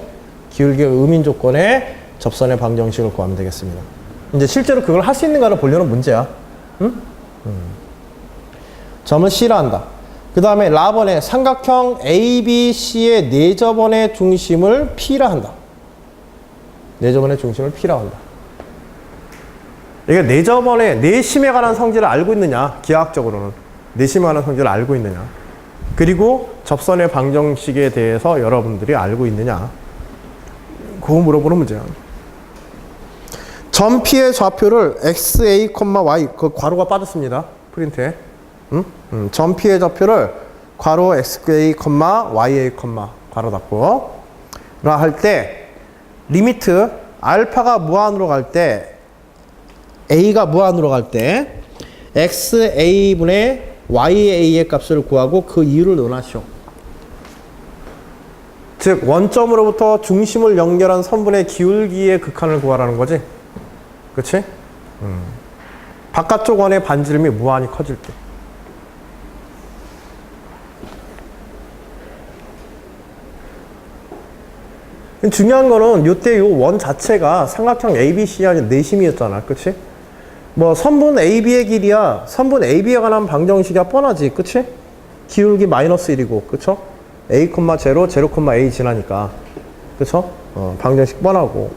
[SPEAKER 1] 기울기가 의민 조건에 접선의 방정식을 구하면 되겠습니다. 이제 실제로 그걸 할 수 있는가를 보려는 문제야. 응? 점을 C라 한다. 그 다음에 라번에 삼각형 ABC의 내접원의 중심을 P라 한다. 내접원의 중심을 P라 한다. 이게 내접원의 내심에 관한 성질을 알고 있느냐, 기하학적으로는 내심에 관한 성질을 알고 있느냐, 그리고 접선의 방정식에 대해서 여러분들이 알고 있느냐, 그거 물어보는 문제야. 점 P의 좌표를 XA, Y, 그 괄호가 빠졌습니다. 프린트에. 점 P의 좌표를 괄호 XA, YA, 괄호 닫고 라 할 때 리미트 알파가 무한으로 갈 때 A가 무한으로 갈 때 XA분의 YA의 값을 구하고 그 이유를 논하시오. 즉 원점으로부터 중심을 연결한 선분의 기울기의 극한을 구하라는 거지. 그치? 바깥쪽 원의 반지름이 무한히 커질 때. 중요한 거는 요때 요 원 자체가 삼각형 ABC의 아닌 내심이었잖아. 그치? 뭐 선분 AB의 길이야. 선분 AB에 관한 방정식이 뻔하지. 그치? 기울기 마이너스 1이고. 그쵸? A, 0, A 지나니까. 그쵸? 방정식 뻔하고.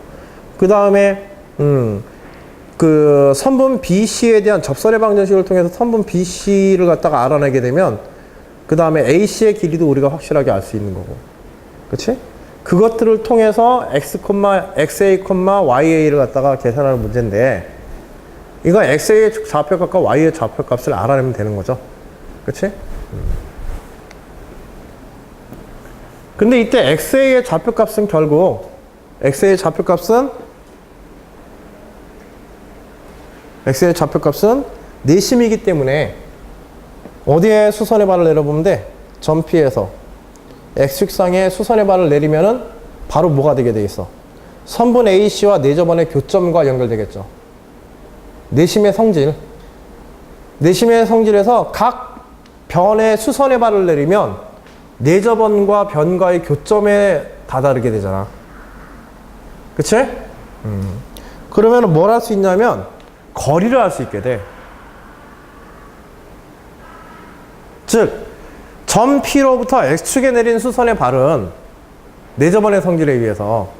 [SPEAKER 1] 그 다음에 그 선분 BC에 대한 접선의 방정식을 통해서 선분 BC를 갖다가 알아내게 되면 그 다음에 AC의 길이도 우리가 확실하게 알 수 있는 거고. 그치? 그것들을 통해서 XA, YA를 갖다가 계산하는 문제인데 이거 XA의 좌표값과 Y의 좌표값을 알아내면 되는 거죠. 그치? 근데 이때 XA의 좌표값은 결국 X의 좌표값은 내심이기 때문에 어디에 수선의 발을 내려보면 돼? 점 P에서 X축상에 수선의 발을 내리면은 바로 뭐가 되게 돼 있어? 선분 AC와 내접원의 교점과 연결되겠죠. 내심의 성질. 내심의 성질에서 각 변에 수선의 발을 내리면 내접원과 변과의 교점에 다다르게 되잖아. 그치? 그러면 뭘 할 수 있냐면 거리를 알 수 있게 돼. 즉, 점 P로부터 X축에 내린 수선의 발은 내접원의 성질에 의해서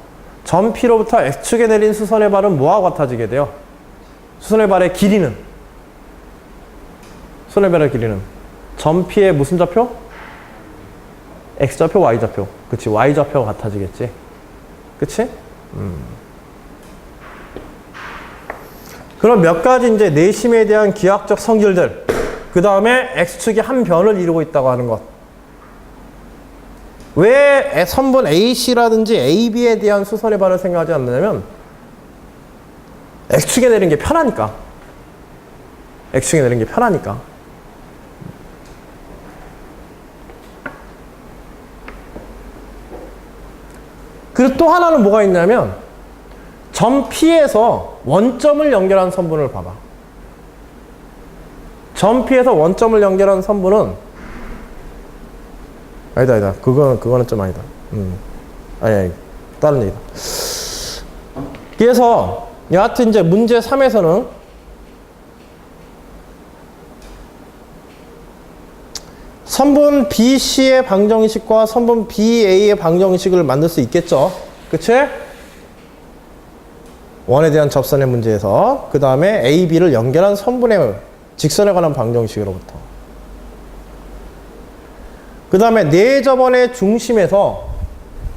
[SPEAKER 1] 점 P로부터 X축에 내린 수선의 발은 뭐와 같아지게 돼요? 수선의 발의 길이는 점 P의 무슨 좌표? X좌표, Y좌표. 그치, Y좌표가 같아지겠지. 그치? 그럼 몇 가지 이제 내심에 대한 기하학적 성질들, 그 다음에 X축이 한 변을 이루고 있다고 하는 것. 왜 선분 AC라든지 AB에 대한 수선의 발을 생각하지 않느냐면 X축에 내리는 게 편하니까. X축에 내리는 게 편하니까. 그리고 또 하나는 뭐가 있냐면 점 P에서 원점을 연결한 선분을 봐봐. 점 P에서 원점을 연결한 선분은 아니다. 그거는 좀 아니다. 아니, 다른 얘기다. 그래서 여하튼 이제 문제 3에서는 선분 BC의 방정식과 선분 BA의 방정식을 만들 수 있겠죠. 그치? 원에 대한 접선의 문제에서 그 다음에 A, B를 연결한 선분의 직선에 관한 방정식으로부터 그 다음에 네 접원의 중심에서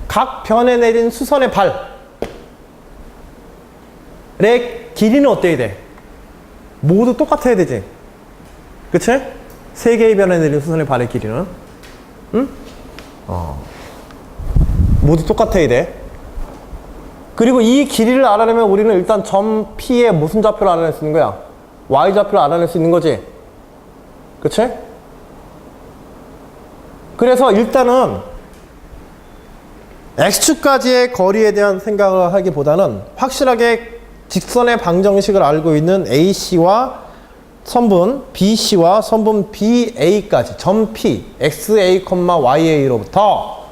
[SPEAKER 1] 각 변에 내린 수선의 발의 길이는 어때야 돼? 모두 똑같아야 되지. 그치? 세 개의 변에 내린 수선의 발의 길이는 응? 모두 똑같아야 돼. 그리고 이 길이를 알아내면 우리는 일단 점 P의 무슨 좌표를 알아낼 수 있는 거야? Y좌표를 알아낼 수 있는 거지. 그치? 그래서 일단은 X축까지의 거리에 대한 생각을 하기보다는 확실하게 직선의 방정식을 알고 있는 AC와 선분 BC와 선분 BA까지 점 P, XA, YA로부터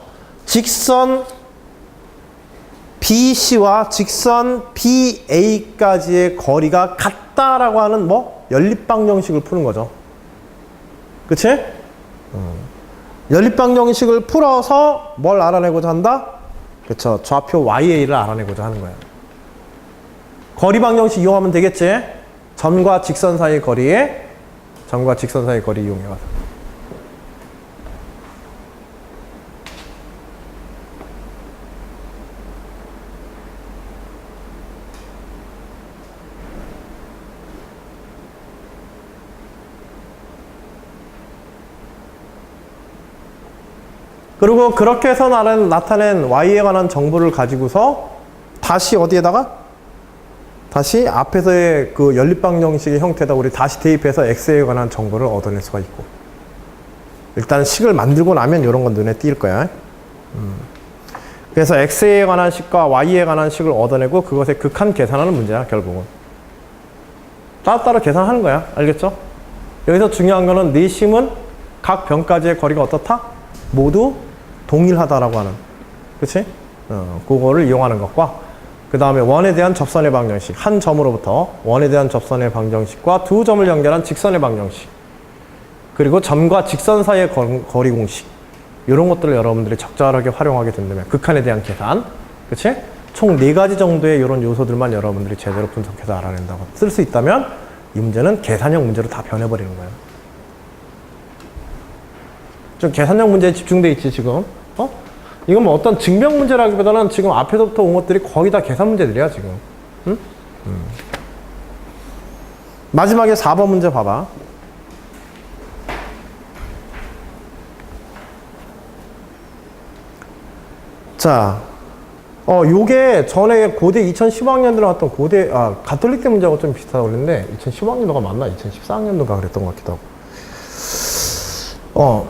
[SPEAKER 1] 직선 BC와 직선 BA까지의 거리가 같다라고 하는 연립방정식을 푸는 거죠. 그치? 연립방정식을 풀어서 뭘 알아내고자 한다? 그쵸. 좌표 YA를 알아내고자 하는 거예요. 거리방정식 이용하면 되겠지? 점과 직선 사이의 거리에 점과 직선 사이의 거리 이용해가지고. 그리고 그렇게 해서 나타낸 Y에 관한 정보를 가지고서 다시 어디에다가? 다시 앞에서의 그 연립방정식의 형태에다 우리 다시 대입해서 X에 관한 정보를 얻어낼 수가 있고. 일단 식을 만들고 나면 이런 건 눈에 띌 거야. 그래서 X에 관한 식과 Y에 관한 식을 얻어내고 그것의 극한 계산하는 문제야, 결국은. 따로따로 계산하는 거야. 알겠죠? 여기서 중요한 거는 네 심은 각 변까지의 거리가 어떻다? 모두 동일하다라고 하는. 그치? 그거를 이용하는 것과 그 다음에 원에 대한 접선의 방정식. 한 점으로부터 원에 대한 접선의 방정식과 두 점을 연결한 직선의 방정식. 그리고 점과 직선 사이의 거리 공식. 이런 것들을 여러분들이 적절하게 활용하게 된다면 극한에 대한 계산. 그치? 총 4가지 정도의 이런 요소들만 여러분들이 제대로 분석해서 알아낸다고 쓸 수 있다면 이 문제는 계산형 문제로 다 변해버리는 거예요. 좀 계산형 문제에 집중돼 있지 지금. 이건 뭐 어떤 증명 문제라기보다는 지금 앞에서부터 온 것들이 거의 다 계산 문제들이야 지금. 응? 마지막에 4번 문제 봐봐. 자, 요게 전에 고대 2015학년도 나왔던 고대 가톨릭대 문제하고 좀 비슷하다고 그랬는데 2015학년도가 맞나? 2014학년도가 그랬던 것 같기도 하고.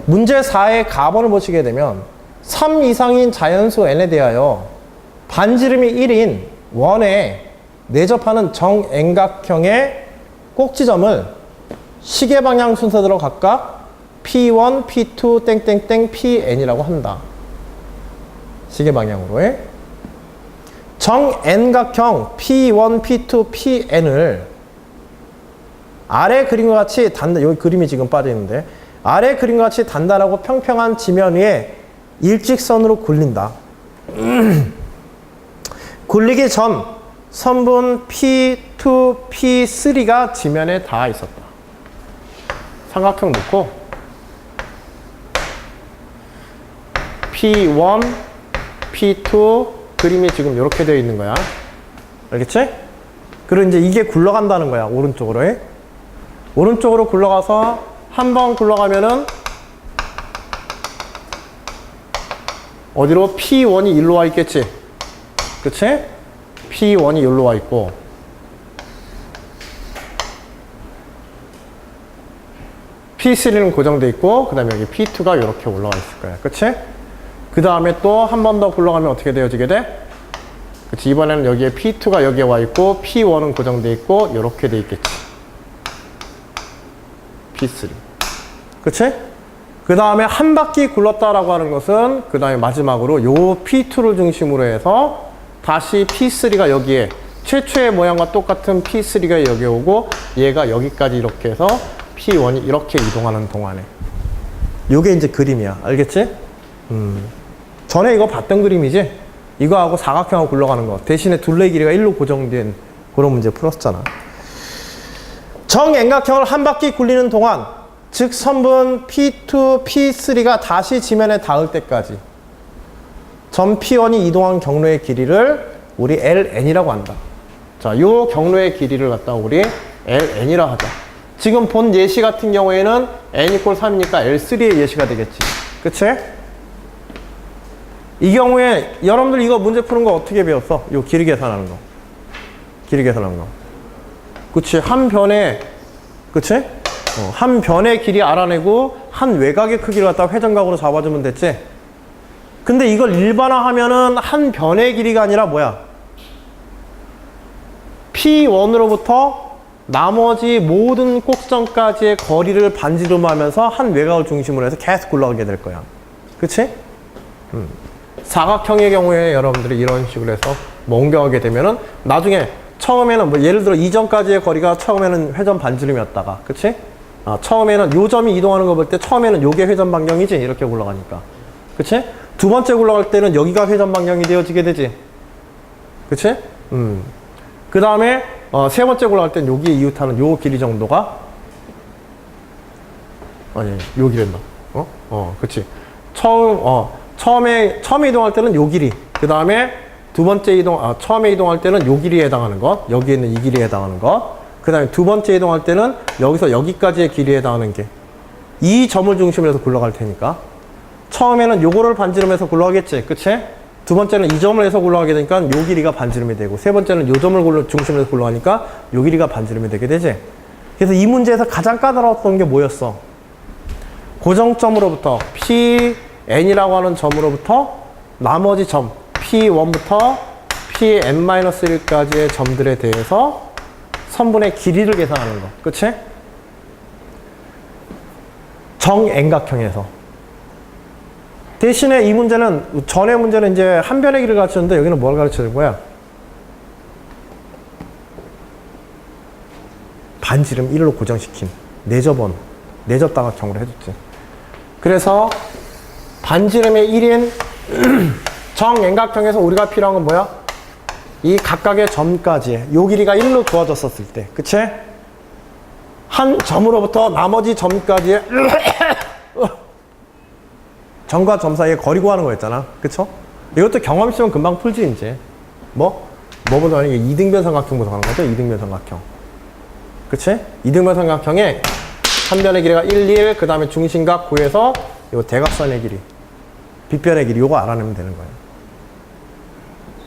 [SPEAKER 1] 문제 4의 가번을 보시게 되면 3 이상인 자연수 n에 대하여 반지름이 1인 원에 내접하는 정N각형의 꼭지점을 시계 방향 순서대로 각각 P1, P2, 땡땡땡, PN이라고 한다. 시계 방향으로 정N각형 P1, P2, PN을 아래 그림과 같이 여기 그림이 지금 빠져 있는데 아래 그림과 같이 단단하고 평평한 지면 위에 일직선으로 굴린다. 굴리기 전 선분 P2, P3가 지면에 닿아 있었다. 삼각형 놓고 P1, P2 그림이 지금 이렇게 되어 있는 거야. 알겠지? 그리고 이제 이게 굴러간다는 거야. 오른쪽으로. 오른쪽으로 굴러가서 한 번 굴러가면은 어디로? P1이 일로 와 있겠지. 그치? P1이 여기로 와 있고 P3는 고정돼 있고 그 다음에 여기 P2가 이렇게 올라와 있을 거야. 그치? 그 다음에 또 한 번 더 굴러가면 어떻게 되어지게 돼? 그치? 이번에는 여기에 P2가 여기에 와 있고 P1은 고정돼 있고 이렇게 돼 있겠지. P3. 그치? 그 다음에 한 바퀴 굴렀다라고 하는 것은 그 다음에 마지막으로 요 P2를 중심으로 해서 다시 P3가 여기에 최초의 모양과 똑같은 P3가 여기 오고 얘가 여기까지 이렇게 해서 P1이 이렇게 이동하는 동안에 요게 이제 그림이야. 알겠지? 전에 이거 봤던 그림이지? 이거하고 사각형하고 굴러가는 거 대신에 둘레 길이가 1로 고정된 그런 문제 풀었잖아. 정앵각형을 한 바퀴 굴리는 동안 즉 선분 P2, P3가 다시 지면에 닿을 때까지 점 P1이 이동한 경로의 길이를 우리 LN이라고 한다. 자, 요 경로의 길이를 갖다가 우리 LN이라 하자. 지금 본 예시 같은 경우에는 N = 3이니까 L3의 예시가 되겠지. 그치? 이 경우에 여러분들 이거 문제 푸는 거 어떻게 배웠어? 요 길이 계산하는 거. 길이 계산하는 거. 그치? 한 변에, 그치? 한 변의 길이 알아내고 한 외곽의 크기를 갖다가 회전각으로 잡아주면 됐지? 근데 이걸 일반화하면은 한 변의 길이가 아니라 뭐야? P1으로부터 나머지 모든 꼭지점까지의 거리를 반지름하면서 한 외곽을 중심으로 해서 계속 올라가게 될 거야. 그치? 사각형의 경우에 여러분들이 이런 식으로 해서 뭐 옮겨가게 되면은 나중에 처음에는 뭐 예를 들어 이전까지의 거리가 처음에는 회전 반지름이었다가, 그치? 처음에는 요 점이 이동하는 거 볼 때 처음에는 요게 회전 반경이지? 이렇게 굴러가니까. 그치? 두 번째 굴러갈 때는 여기가 회전 반경이 되어지게 되지. 그치? 그 다음에 세 번째 굴러갈 때는 여기에 이웃하는 요 길이 정도가 아니 요 길이랬나? 그치? 처음에 이동할 때는 요 길이, 그 다음에 두 번째 처음에 이동할 때는 요 길이에 해당하는 것, 여기에 있는 이 길이에 해당하는 것, 그 다음에 두 번째 이동할 때는 여기서 여기까지의 길이에 해당하는 게 이 점을 중심으로 해서 굴러갈 테니까 처음에는 요거를 반지름해서 굴러가겠지. 그치? 두 번째는 이 점을 해서 굴러가게 되니까 요 길이가 반지름이 되고 세 번째는 요 점을 중심으로 해서 굴러가니까 요 길이가 반지름이 되게 되지. 그래서 이 문제에서 가장 까다로웠던 게 뭐였어? 고정점으로부터 Pn이라고 하는 점으로부터 나머지 점 P1부터 Pn-1까지의 점들에 대해서 선분의 길이를 계산하는 거. 그치? 정앵각형에서. 대신에 이 문제는, 전의 문제는 이제 한 변의 길이를 가르쳤는데 여기는 뭘 가르쳐 줄 거야? 반지름 1로 고정시킨 내접다각형으로 해줬지. 그래서 반지름의 1인 정앵각형에서 우리가 필요한 건 뭐야? 이 각각의 점까지 요 길이가 1로 두어졌었을 때, 그치? 한 점으로부터 나머지 점까지의 점과 점 사이에 거리 구하는 거였잖아. 그쵸? 이것도 경험 있으면 금방 풀지, 이제. 뭐보다 아니게 이등변 삼각형보다 하는 거죠? 이등변 삼각형. 그치? 이등변 삼각형에 한 변의 길이가 1, 1, 그 다음에 중심각 구해서 요 대각선의 길이, 빗변의 길이, 요거 알아내면 되는 거예요.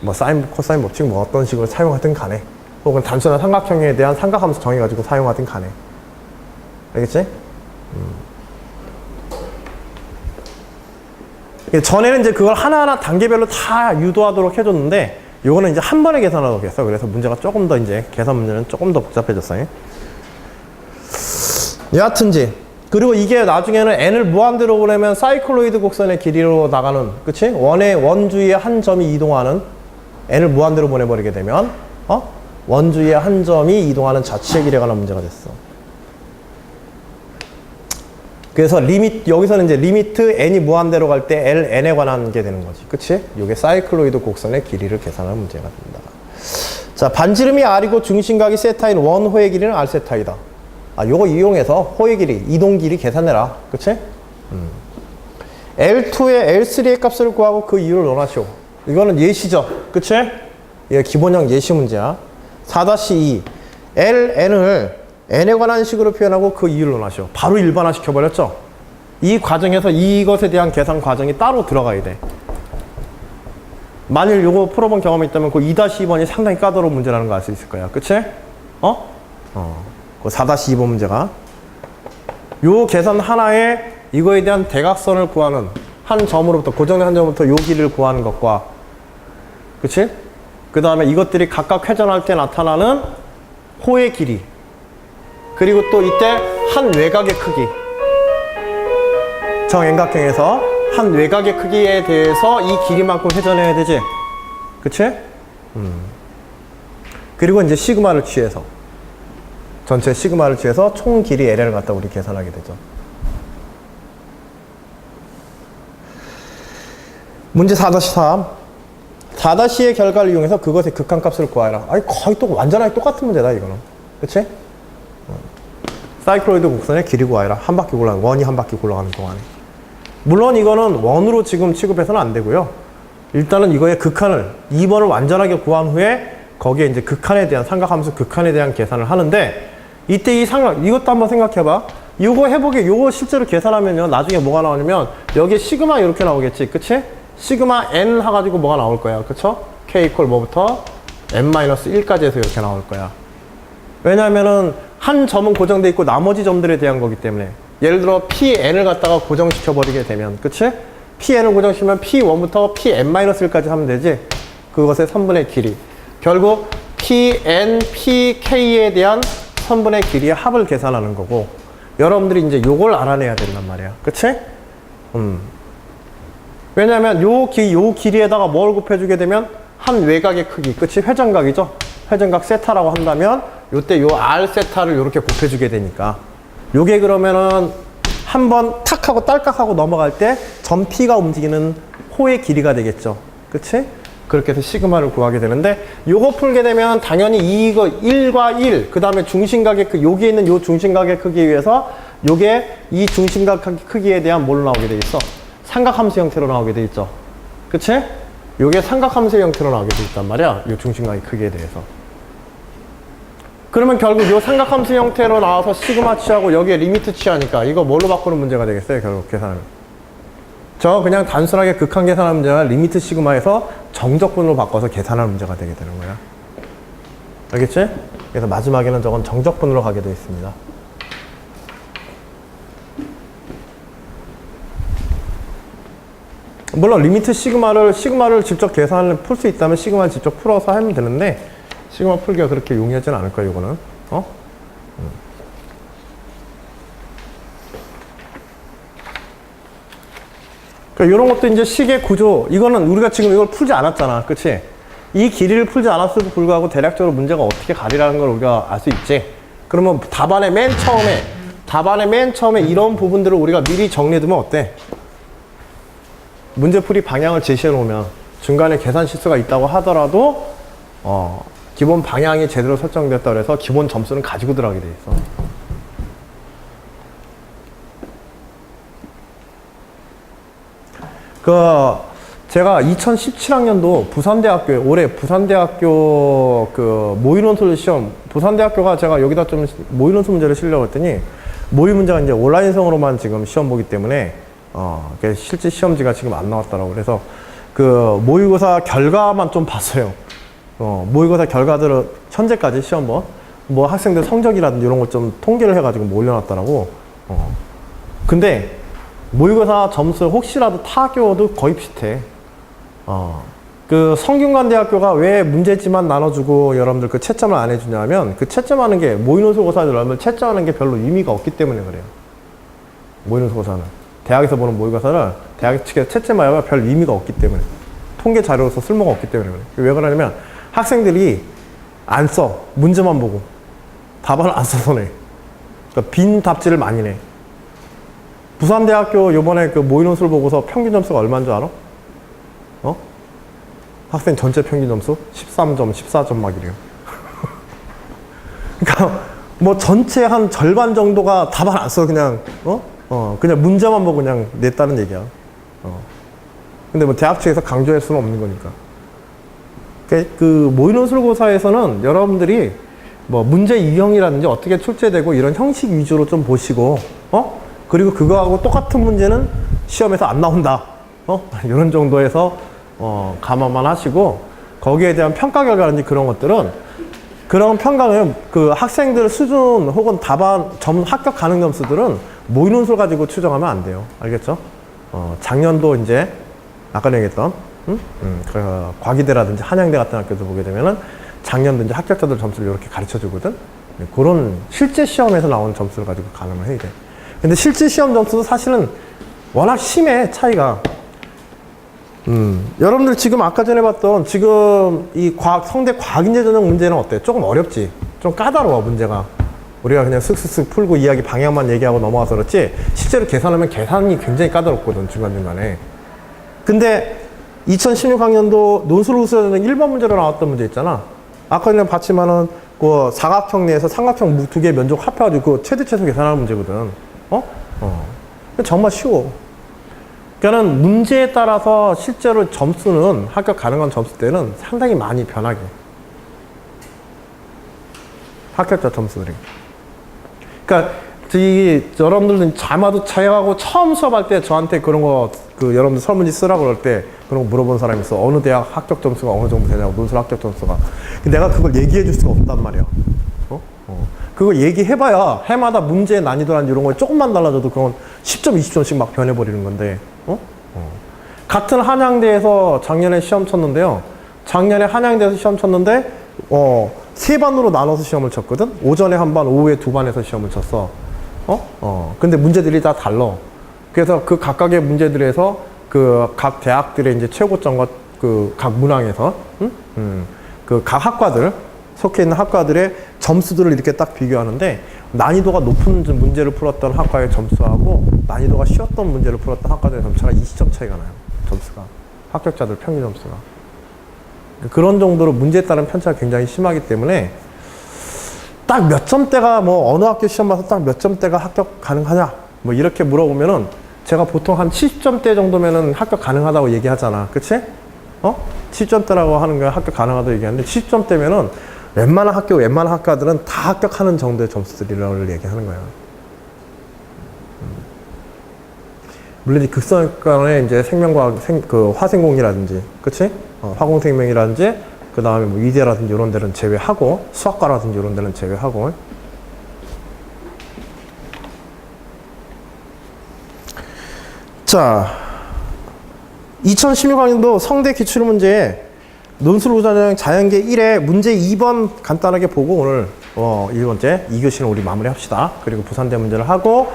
[SPEAKER 1] 뭐 사인, 코사인 법칙 뭐 어떤 식으로 사용하든 간에, 혹은 단순한 삼각형에 대한 삼각함수 정해가지고 사용하든 간에. 알겠지? 전에는 이제 그걸 하나하나 단계별로 다 유도하도록 해줬는데, 요거는 이제 한 번에 계산하도록 했어. 그래서 문제가 조금 더 이제, 계산 문제는 조금 더 복잡해졌어요. 여하튼지. 그리고 이게 나중에는 n을 무한대로 보내면 사이클로이드 곡선의 길이로 나가는, 그치? 원 주위에 한 점이 이동하는, n을 무한대로 보내버리게 되면, 원 주위에 한 점이 이동하는 자치의 길에 관한 문제가 됐어. 그래서 여기서는 이제 리미트 n이 무한대로 갈 때 ln에 관한 게 되는 거지. 그치? 이게 사이클로이드 곡선의 길이를 계산하는 문제가 됩니다. 자, 반지름이 r이고 중심각이 세타인 원호의 길이는 r 세타이다. 요거 이용해서 호의 길이, 이동 길이 계산해라. 그치? L2의 L3의 값을 구하고 그 이유를 논하시오. 이거는 예시죠. 그치? 이게 기본형 예시 문제야. 4-2. LN을 n에 관한 식으로 표현하고 그 이유를 논하시오. 바로 일반화 시켜버렸죠? 이 과정에서 이것에 대한 계산 과정이 따로 들어가야 돼. 만일 요거 풀어본 경험이 있다면 그 2-2번이 상당히 까다로운 문제라는 거 알 수 있을 거야. 그치? 그 4-2번 문제가. 요 계산 하나에 이거에 대한 대각선을 구하는 한 점으로부터, 고정된 한 점부터 요 길이를 구하는 것과, 그치? 그 다음에 이것들이 각각 회전할 때 나타나는 호의 길이. 그리고 또 이때 한 외곽의 크기. 정円각형에서 한 외곽의 크기에 대해서 이 길이만큼 회전해야 되지. 그치? 그리고 이제 시그마를 취해서, 전체 시그마를 취해서 총 길이 LL을 갖다 우리 계산하게 되죠. 문제 4-3. 4-2의 결과를 이용해서 그것의 극한값을 구하라. 아니, 거의 또 완전하게 똑같은 문제다, 이거는. 그치? 사이클로이드 곡선의 길이 구하라. 한 바퀴 굴러가는, 원이 한 바퀴 굴러가는 동안에. 물론 이거는 원으로 지금 취급해서는 안 되고요. 일단은 이거의 극한을, 2번을 완전하게 구한 후에 거기에 이제 극한에 대한, 삼각함수 극한에 대한 계산을 하는데, 이때 이 삼각, 이것도 한번 생각해봐. 이거 해보게, 요거 실제로 계산하면요, 나중에 뭐가 나오냐면, 여기에 시그마 이렇게 나오겠지. 그치? 시그마 n 해가지고 뭐가 나올 거야. 그쵸? k 이퀄 뭐부터? n-1까지 해서 이렇게 나올 거야. 왜냐면은, 한 점은 고정돼 있고 나머지 점들에 대한 거기 때문에. 예를 들어 pn을 갖다가 고정시켜 버리게 되면, 그치? pn을 고정시키면 p1부터 pn-1까지 하면 되지. 그것의 선분의 길이. 결국 pn, pk에 대한 선분의 길이의 합을 계산하는 거고, 여러분들이 이제 요걸 알아내야 된단 말이야. 그치? 왜냐면 요 길이에다가 뭘 곱해주게 되면 한 외곽의 크기, 그치? 회전각이죠? 회전각 세타라고 한다면 요때 요 r 세타를 요렇게 곱해주게 되니까, 요게 그러면은 한번 탁 하고 딸깍하고 넘어갈 때 점 P가 움직이는 호의 길이가 되겠죠. 그치? 그렇게 해서 시그마를 구하게 되는데, 요거 풀게 되면 당연히 이거 1과 1, 그 다음에 중심각의 여기에 있는 요 중심각의 크기에 의해서 요게 이 중심각 크기에 대한 뭘로 나오게 돼 있어? 삼각함수 형태로 나오게 돼 있죠. 그치? 요게 삼각함수 형태로 나오게 돼 있단 말이야. 요 중심각의 크기에 대해서. 그러면 결국 요 삼각함수 형태로 나와서 시그마 취하고 여기에 리미트 취하니까 이거 뭘로 바꾸는 문제가 되겠어요? 결국 계산을. 저 그냥 단순하게 극한 계산하는 문제가 리미트 시그마에서 정적분으로 바꿔서 계산하는 문제가 되게 되는 거야. 알겠지? 그래서 마지막에는 저건 정적분으로 가게 되어 있습니다. 물론 리미트 시그마를 직접 계산을 풀 수 있다면 시그마를 직접 풀어서 하면 되는데, 시그마 풀기가 그렇게 용이하진 않을 거야, 이거는. 그러니까 이런 것도 이제 식의 구조, 이거는 우리가 지금 이걸 풀지 않았잖아. 그치? 이 길이를 풀지 않았어도 불구하고 대략적으로 문제가 어떻게 가리라는 걸 우리가 알 수 있지. 그러면 답안의 맨 처음에 이런 부분들을 우리가 미리 정리해두면 어때? 문제풀이 방향을 제시해 놓으면 중간에 계산 실수가 있다고 하더라도 기본 방향이 제대로 설정됐다 그래서 기본 점수는 가지고 들어가게 돼 있어. 제가 2017학년도 올해 부산대학교 모의논술 시험, 부산대학교가 제가 여기다 좀 모의논술 문제를 실려고 했더니, 모의 문제가 이제 온라인성으로만 지금 시험 보기 때문에, 실제 시험지가 지금 안 나왔더라고. 그래서 모의고사 결과만 좀 봤어요. 모의고사 결과들을 현재까지 시험 뭐 학생들 성적이라든지 이런 걸 좀 통계를 해가지고 올려놨더라고. 근데 모의고사 점수 혹시라도 타 학교도 거의 비슷해. 성균관대학교가 왜 문제지만 나눠주고 여러분들 채점을 안 해주냐면, 채점하는 게 모의논술고사들 여러분들 채점하는 게 별로 의미가 없기 때문에 그래요. 모의논술고사는 대학에서 보는 모의고사를 대학 측에서 채점하여야 별 의미가 없기 때문에, 통계 자료로서 쓸모가 없기 때문에 그래. 왜 그러냐면 학생들이 안 써. 문제만 보고 답안을 안 써서 내. 그러니까 빈 답지를 많이 내. 부산대학교 요번에 모의논술 보고서 평균 점수가 얼마인 줄 알아? 학생 전체 평균 점수? 13점, 14점 막 이래요. 그러니까 뭐 전체 한 절반 정도가 답안 안 써. 그냥 그냥 문제만 보고 그냥 냈다는 얘기야. 근데 뭐 대학 측에서 강조할 수는 없는 거니까. 모의논술고사에서는 여러분들이 뭐 문제 유형이라든지 어떻게 출제되고 이런 형식 위주로 좀 보시고, 그리고 그거하고 똑같은 문제는 시험에서 안 나온다. 이런 정도에서 감안만 하시고 거기에 대한 평가 결과라든지 그런 것들은 그런 평가는 그 학생들 수준 혹은 답안 합격 가능 점수들은 모의논술 가지고 추정하면 안 돼요. 알겠죠? 작년도 이제 아까 얘기했던 그 과기대라든지 한양대 같은 학교도 보게 되면은 작년도 이제 합격자들 점수를 이렇게 가르쳐 주거든. 그런 실제 시험에서 나온 점수를 가지고 가늠을 해야 돼. 근데 실제 시험 점수도 사실은 워낙 심해, 차이가. 여러분들 지금 아까 전에 봤던 지금 이 성대 과학인재 전형 문제는 어때? 조금 어렵지? 좀 까다로워, 문제가. 우리가 그냥 슥슥슥 풀고 이야기 방향만 얘기하고 넘어가서 그렇지 실제로 계산하면 계산이 굉장히 까다롭거든, 중간중간에. 근데 2016학년도 논술 우수 전형 1번 문제로 나왔던 문제 있잖아. 아까 전에 봤지만은 그 사각형 내에서 삼각형 두 개 면적 합해가지고 그 최대 최소 계산하는 문제거든. 정말 쉬워. 그러니까는 문제에 따라서 실제로 점수는 합격 가능한 점수 때는 상당히 많이 변하게. 합격자 점수들이. 그러니까 여러분들은 자마도 자하고 처음 수업할 때 저한테 그런 거 여러분들 설문지 쓰라고 그럴 때 그런 거 물어본 사람이 있어. 어느 대학 합격 점수가 어느 정도 되냐고, 논술 합격 점수가. 근데 내가 그걸 얘기해 줄 수가 없단 말이야. 그걸 얘기해봐야 해마다 문제의 난이도라든지 이런 거에 조금만 달라져도 그건 10점, 20점씩 막 변해버리는 건데. 같은 한양대에서 작년에 시험 쳤는데요. 작년에 한양대에서 시험 쳤는데 세 반으로 나눠서 시험을 쳤거든. 오전에 한 반, 오후에 두 반에서 시험을 쳤어. 근데 문제들이 다 달라. 그래서 그 각각의 문제들에서 그 각 대학들의 이제 최고점과 그 각 문항에서 그 각 학과들 속해 있는 학과들의 점수들을 이렇게 딱 비교하는데 난이도가 높은 문제를 풀었던 학과의 점수하고 난이도가 쉬웠던 문제를 풀었던 학과들의 점수가 20점 차이가 나요. 점수가. 합격자들 평균 점수가. 그런 정도로 문제에 따른 편차가 굉장히 심하기 때문에 딱 몇 점대가 뭐 어느 학교 시험 봐서 딱 몇 점대가 합격 가능하냐 뭐 이렇게 물어보면은 제가 보통 한 70점대 정도면은 합격 가능하다고 얘기하잖아. 그치? 70점대라고 하는 거 합격 가능하다고 얘기하는데 70점대면은 웬만한 학교, 웬만한 학과들은 다 합격하는 정도의 점수들이라고 얘기하는 거야. 물론 이 극성간에 이제 생명과학, 그 화생공이라든지, 그치? 화공생명이라든지, 그 다음에 뭐 의대라든지 이런 데는 제외하고, 수학과라든지 이런 데는 제외하고. 자, 2016학년도 성대 기출문제에 논술 우수전형 자연계 1회 문제 2번 간단하게 보고 오늘 1번째 2교시는 우리 마무리 합시다. 그리고 부산대 문제를 하고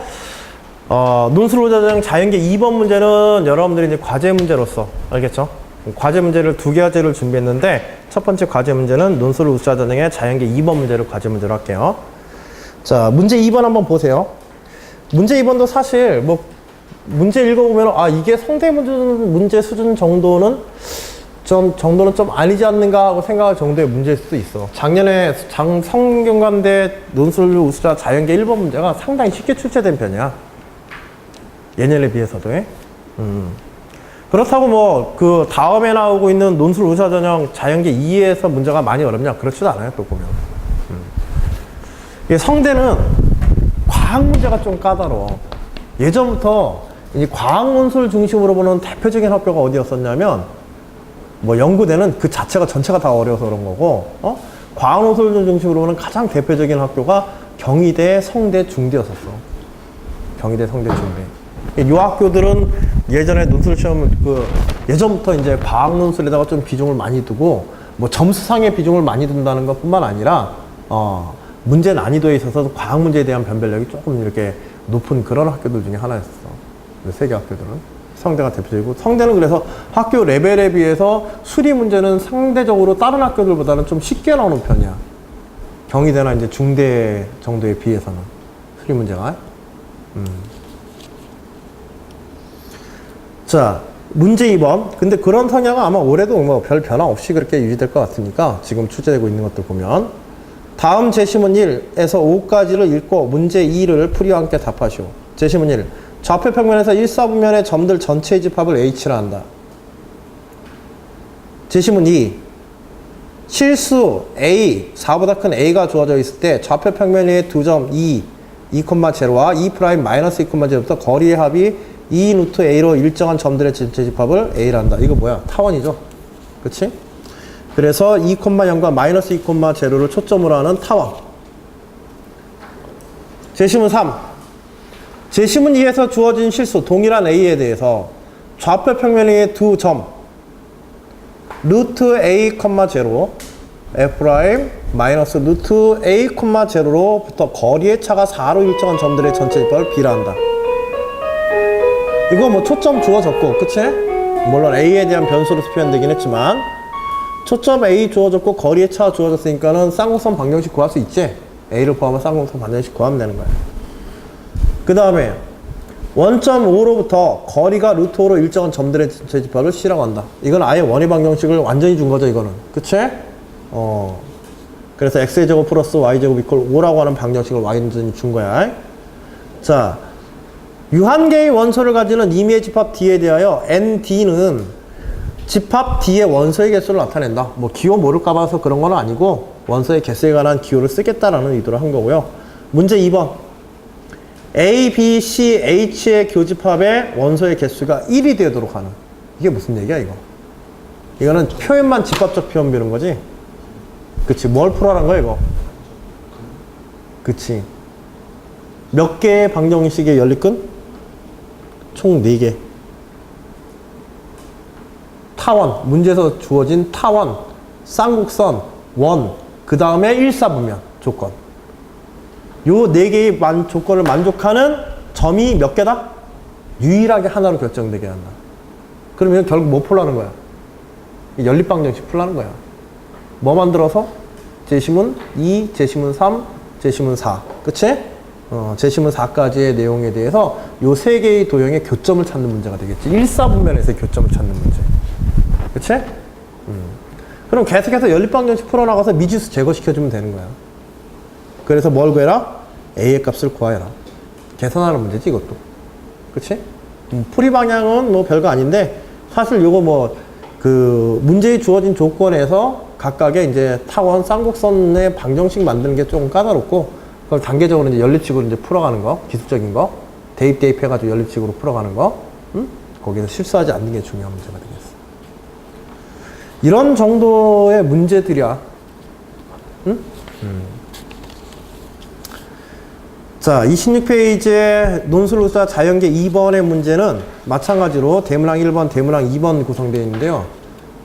[SPEAKER 1] 논술 우수전형 자연계 2번 문제는 여러분들이 이제 과제 문제로서 알겠죠? 과제 문제를 두 가지를 준비했는데 첫 번째 과제 문제는 논술 우수전형의 자연계 2번 문제를 과제 문제로 할게요. 자, 문제 2번 한번 보세요. 문제 2번도 사실 뭐 문제 읽어보면 이게 성대 문제 수준 정도는 좀 아니지 않는가 하고 생각할 정도의 문제일 수도 있어. 작년에 성균관대 논술 우수자 자연계 1번 문제가 상당히 쉽게 출제된 편이야. 예년에 비해서도. 그렇다고 뭐 그 다음에 나오고 있는 논술 우수자 전형 자연계 2에서 문제가 많이 어렵냐? 그렇지도 않아요. 또 보면. 성대는 과학 문제가 좀 까다로워. 예전부터 이 과학 논술 중심으로 보는 대표적인 학교가 어디였었냐면 뭐 연구대는 그 자체가 전체가 다 어려워서 그런 거고 과학 논술 중심으로 보는 가장 대표적인 학교가 경희대, 성대, 중대였었어. 경희대, 성대, 중대. 이 학교들은 예전에 논술 시험 예전부터 이제 과학 논술에다가 좀 비중을 많이 두고 뭐 점수상의 비중을 많이 둔다는 것뿐만 아니라 문제 난이도에 있어서 과학 문제에 대한 변별력이 조금 이렇게 높은 그런 학교들 중에 하나였었어. 세 개 학교들은. 성대가 대표적이고, 성대는 그래서 학교 레벨에 비해서 수리 문제는 상대적으로 다른 학교들보다는 좀 쉽게 나오는 편이야. 경희대나 이제 중대 정도에 비해서는 수리 문제가. 자, 문제 2번. 근데 그런 성향은 아마 올해도 뭐 별 변화 없이 그렇게 유지될 것 같으니까 지금 출제되고 있는 것들 보면 다음 제시문 1에서 5까지를 읽고 문제 2를 풀이와 함께 답하시오. 제시문 1. 좌표 평면에서 1사분면의 점들 전체의 집합을 H라 한다. 제시문 2. 실수 A, 4보다 큰 A가 주어져 있을 때 좌표 평면 위에 두 점 2, 2,0와 2'-2,0부터 거리의 합이 2 루트 a로 일정한 점들의 전체 집합을 a란다. 이거 뭐야? 타원이죠. 그치? 그래서 2,0과 마이너스 2,0를 초점으로 하는 타원. 제시문 3. 제시문 2에서 주어진 실수 동일한 a에 대해서 좌표 평면의 두 점 루트 a, 0 f' 마이너스 루트 a, 0로부터 거리의 차가 4로 일정한 점들의 전체 집합을 b라 한다. 이거 뭐 초점 주어졌고, 그치? 물론 a에 대한 변수로 표현되긴 했지만 초점 a 주어졌고 거리의 차 주어졌으니까는 쌍곡선 방정식 구할 수 있지? a를 포함한 쌍곡선 방정식 구하면 되는 거야. 그 다음에 원점 5로부터 거리가 루트 5로 일정한 점들의 전체 집합을 c라고 한다. 이건 아예 원의 방정식을 완전히 준 거죠, 이거는. 그치? 그래서 x제곱 플러스 y제곱 이퀄 5라고 하는 방정식을 완전히 준 거야. 자, 유한계의 원소를 가지는 임의의 집합 D에 대하여 ND는 집합 D의 원소의 개수를 나타낸다. 뭐 기호 모를까 봐서 그런 건 아니고 원소의 개수에 관한 기호를 쓰겠다라는 의도로 한 거고요. 문제 2번. A, B, C, H의 교집합의 원소의 개수가 1이 되도록 하는. 이게 무슨 얘기야, 이거? 이거는 표현만 집합적 표현 배우는 거지? 그치. 뭘 풀어라는 거야, 이거? 그치. 몇 개의 방정식의 연립근? 총 4개. 타원. 문제에서 주어진 타원, 쌍곡선, 원, 그 다음에 일사분면 조건. 요 4개의 조건을 만족하는 점이 몇 개다? 유일하게 하나로 결정되게 한다. 그러면 결국 뭐 풀라는 거야? 연립방정식 풀라는 거야. 뭐 만들어서? 제시문 2, 제시문 3, 제시문 4. 그치? 제시문 4까지의 내용에 대해서 요 3개의 도형의 교점을 찾는 문제가 되겠지. 일사분면에서의 교점을 찾는 문제. 그치? 그럼 계속해서 연립방정식 풀어나가서 미지수 제거시켜주면 되는 거야. 그래서 뭘 구해라? a의 값을 구하여라. 계산하는 문제지, 이것도. 그치? 풀이 방향은 뭐 별거 아닌데, 사실 요거 뭐, 문제에 주어진 조건에서 각각의 이제 타원, 쌍곡선의 방정식 만드는 게 조금 까다롭고, 그걸 단계적으로 이제 연립식으로 이제 풀어가는 거, 기술적인 거, 대입해가지고 연립식으로 풀어가는 거, 거기서 실수하지 않는 게 중요한 문제가 되겠어. 이런 정도의 문제들이야. 자, 26페이지에 논술로사 자연계 2번의 문제는 마찬가지로 대문항 1번, 대문항 2번 구성되어 있는데요.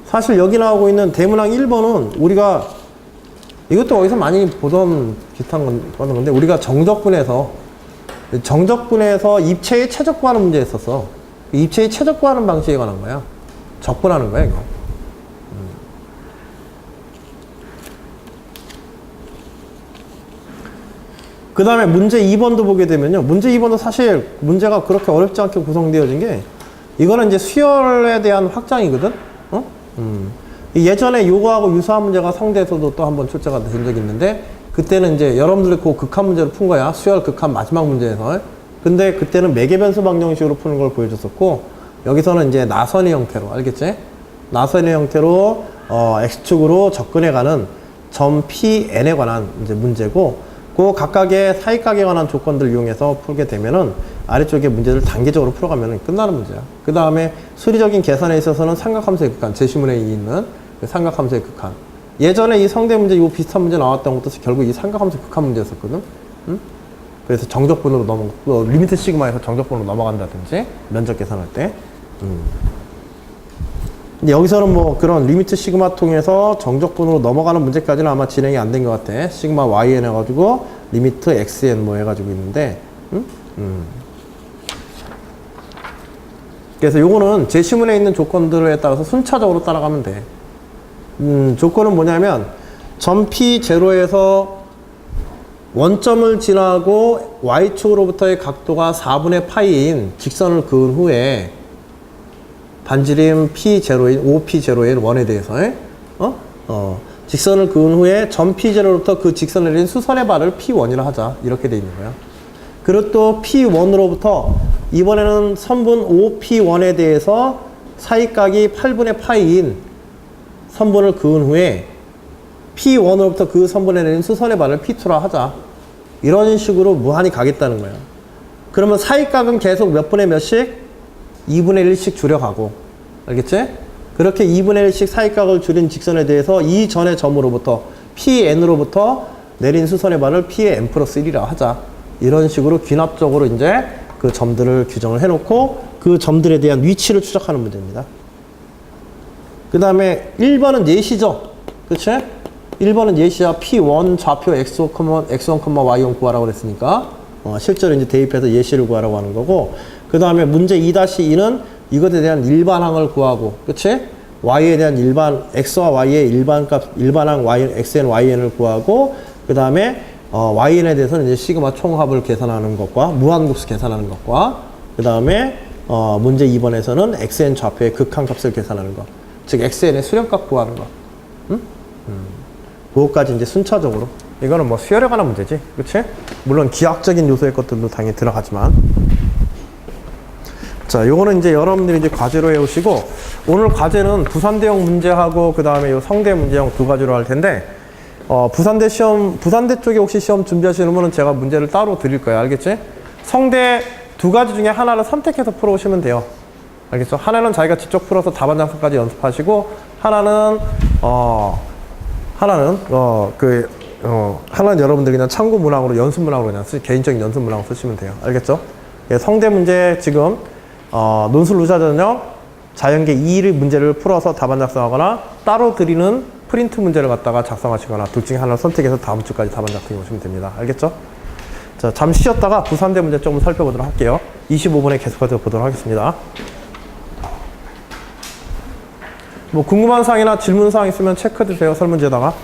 [SPEAKER 1] 사실 여기 나오고 있는 대문항 1번은 우리가 이것도 어디서 많이 보던 비슷한 건데 우리가 정적분에서 입체의 최적 구하는 문제 했었어. 입체의 최적 구하는 방식에 관한 거야. 적분하는 거야, 이거. 그 다음에 문제 2번도 보게 되면요. 문제 2번도 사실 문제가 그렇게 어렵지 않게 구성되어진 게 이거는 이제 수열에 대한 확장이거든? 예전에 요거하고 유사한 문제가 상대에서도 또 한번 출제가 된 적이 있는데 그때는 이제 여러분들이 그 극한 문제를 푼 거야. 수열 극한 마지막 문제에서. 근데 그때는 매개변수 방정식으로 푸는 걸 보여줬었고 여기서는 이제 나선의 형태로, 알겠지? 나선의 형태로 X축으로 접근해가는 점 Pn에 관한 이제 문제고 그 각각의 사이각에 관한 조건들을 이용해서 풀게 되면은 아래쪽에 문제를 단계적으로 풀어가면 끝나는 문제야. 그 다음에 수리적인 계산에 있어서는 삼각함수의 극한, 제시문에 있는 그 삼각함수의 극한. 예전에 이 성대 문제, 이 비슷한 문제 나왔던 것도 결국 이 삼각함수 극한 문제였었거든. 그래서 정적분으로 리미트 시그마에서 정적분으로 넘어간다든지 면적 계산할 때. 근데 여기서는 뭐 그런 리미트 시그마 통해서 정적분으로 넘어가는 문제까지는 아마 진행이 안 된 것 같아. 시그마 yn 해가지고 리미트 xn 뭐 해가지고 있는데 그래서 요거는 제시문에 있는 조건들에 따라서 순차적으로 따라가면 돼. 조건은 뭐냐면 점 P0에서 원점을 지나고 y축으로부터의 각도가 4분의 파이인 직선을 그은 후에 반지름 P0인, OP0인 원에 대해서 직선을 그은 후에 점 P0로부터 그 직선을 내린 수선의 발을 P1이라 하자. 이렇게 돼 있는 거야. 그리고 또 P1으로부터 이번에는 선분 OP1에 대해서 사이각이 8분의 파이인 선분을 그은 후에 P1으로부터 그 선분에 내린 수선의 발을 P2라 하자. 이런 식으로 무한히 가겠다는 거야. 그러면 사이각은 계속 몇 분의 몇씩? 2분의 1씩 줄여가고, 알겠지? 그렇게 2분의 1씩 사이각을 줄인 직선에 대해서 이 전의 점으로부터 PN으로부터 내린 수선의 반을 P의 N 플러스 1이라 하자. 이런 식으로 귀납적으로 이제 그 점들을 규정을 해놓고 그 점들에 대한 위치를 추적하는 문제입니다. 그 다음에 1번은 예시죠. 그치? 1번은 예시야. P1 좌표 X1, Y1 구하라고 그랬으니까 실제로 이제 대입해서 예시를 구하라고 하는 거고, 그 다음에 문제 2-2는 이것에 대한 일반항을 구하고, 그치? Y에 대한 X와 Y의 일반항 Xn, Yn을 구하고, 그 다음에 Yn에 대해서는 이제 시그마 총합을 계산하는 것과 무한급수 계산하는 것과, 그 다음에 문제 2번에서는 Xn 좌표의 극한값을 계산하는 것, 즉 Xn의 수렴값 구하는 것. 그것까지 이제 순차적으로. 이거는 뭐 수열에 관한 문제지, 그치? 물론 기하학적인 요소의 것들도 당연히 들어가지만. 자, 요거는 이제 여러분들이 이제 과제로 해오시고, 오늘 과제는 부산대형 문제하고 그 다음에 요 성대 문제형 두 가지로 할 텐데, 부산대 쪽에 혹시 시험 준비하시는 분은 제가 문제를 따로 드릴 거예요. 알겠지? 성대 두 가지 중에 하나를 선택해서 풀어오시면 돼요. 알겠죠? 하나는 자기가 직접 풀어서 답안 작성까지 연습하시고, 하나는 여러분들이 그냥 참고 문항으로 연습 문항으로 그냥 개인적인 연습 문항으로 쓰시면 돼요. 알겠죠? 예, 성대 문제 지금 논술 루자 전형 자연계 2일 문제를 풀어서 답안 작성하거나 따로 드리는 프린트 문제를 갖다가 작성하시거나 둘 중에 하나를 선택해서 다음 주까지 답안 작성해 오시면 됩니다. 알겠죠? 자, 잠시 쉬었다가 부산대 문제 조금 살펴보도록 할게요. 25분에 계속해서 보도록 하겠습니다. 뭐 궁금한 사항이나 질문 사항 있으면 체크해주세요. 설문지에다가.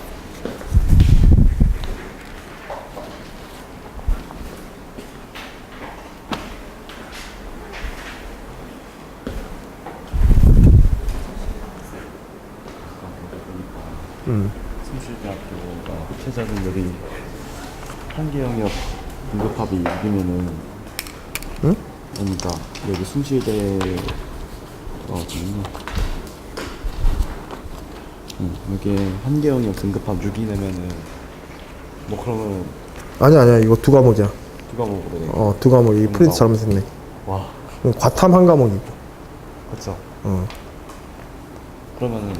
[SPEAKER 2] 숭실대학교가 최저능력이 한계 영역 등급합이 6이면은,
[SPEAKER 1] 응?
[SPEAKER 2] 그러니까 여기 숭실대 잠깐만요. 이게 한계 영역 등급합 6이 되면은 뭐 그러면
[SPEAKER 1] 아니야. 이거 두 과목이야.
[SPEAKER 2] 두 과목으로 돼.
[SPEAKER 1] 두 과목이 프린트 잘못했네.
[SPEAKER 2] 와,
[SPEAKER 1] 과탐 한 과목이고.
[SPEAKER 2] 그렇죠. 그러면은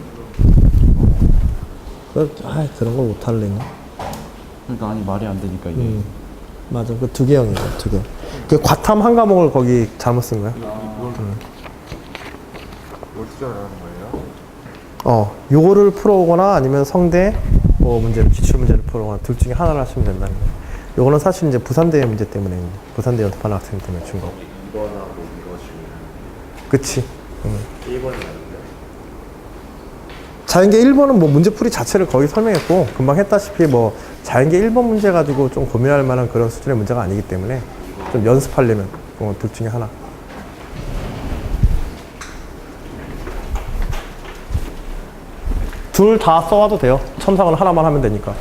[SPEAKER 1] 그런 걸 못할래.
[SPEAKER 2] 그러니까 아니 말이 안 되니까 이게.
[SPEAKER 1] 맞아. 그 두 개형이야, 두 개. 그 과탐 한 과목을 거기 잘못 쓴 거야.
[SPEAKER 3] 뭘 투자하는 거예요?
[SPEAKER 1] 요거를 풀어오거나 아니면 성대 문제를, 기출 문제를 풀어오거나 둘 중에 하나를 하시면 된다는 거예요. 요거는 사실 이제 부산대 문제 때문에, 부산대 연습하는 학생 때문에 준 거고.
[SPEAKER 3] 2번하고 이거 지금
[SPEAKER 1] 그치.
[SPEAKER 3] 1번이 맞는데?
[SPEAKER 1] 자연계 1번은 뭐 문제풀이 자체를 거의 설명했고, 금방 했다시피 뭐 자연계 1번 문제 가지고 좀 고민할 만한 그런 수준의 문제가 아니기 때문에 좀 연습하려면 둘 중에 하나. 둘 다 써와도 돼요. 첨삭은 하나만 하면 되니까.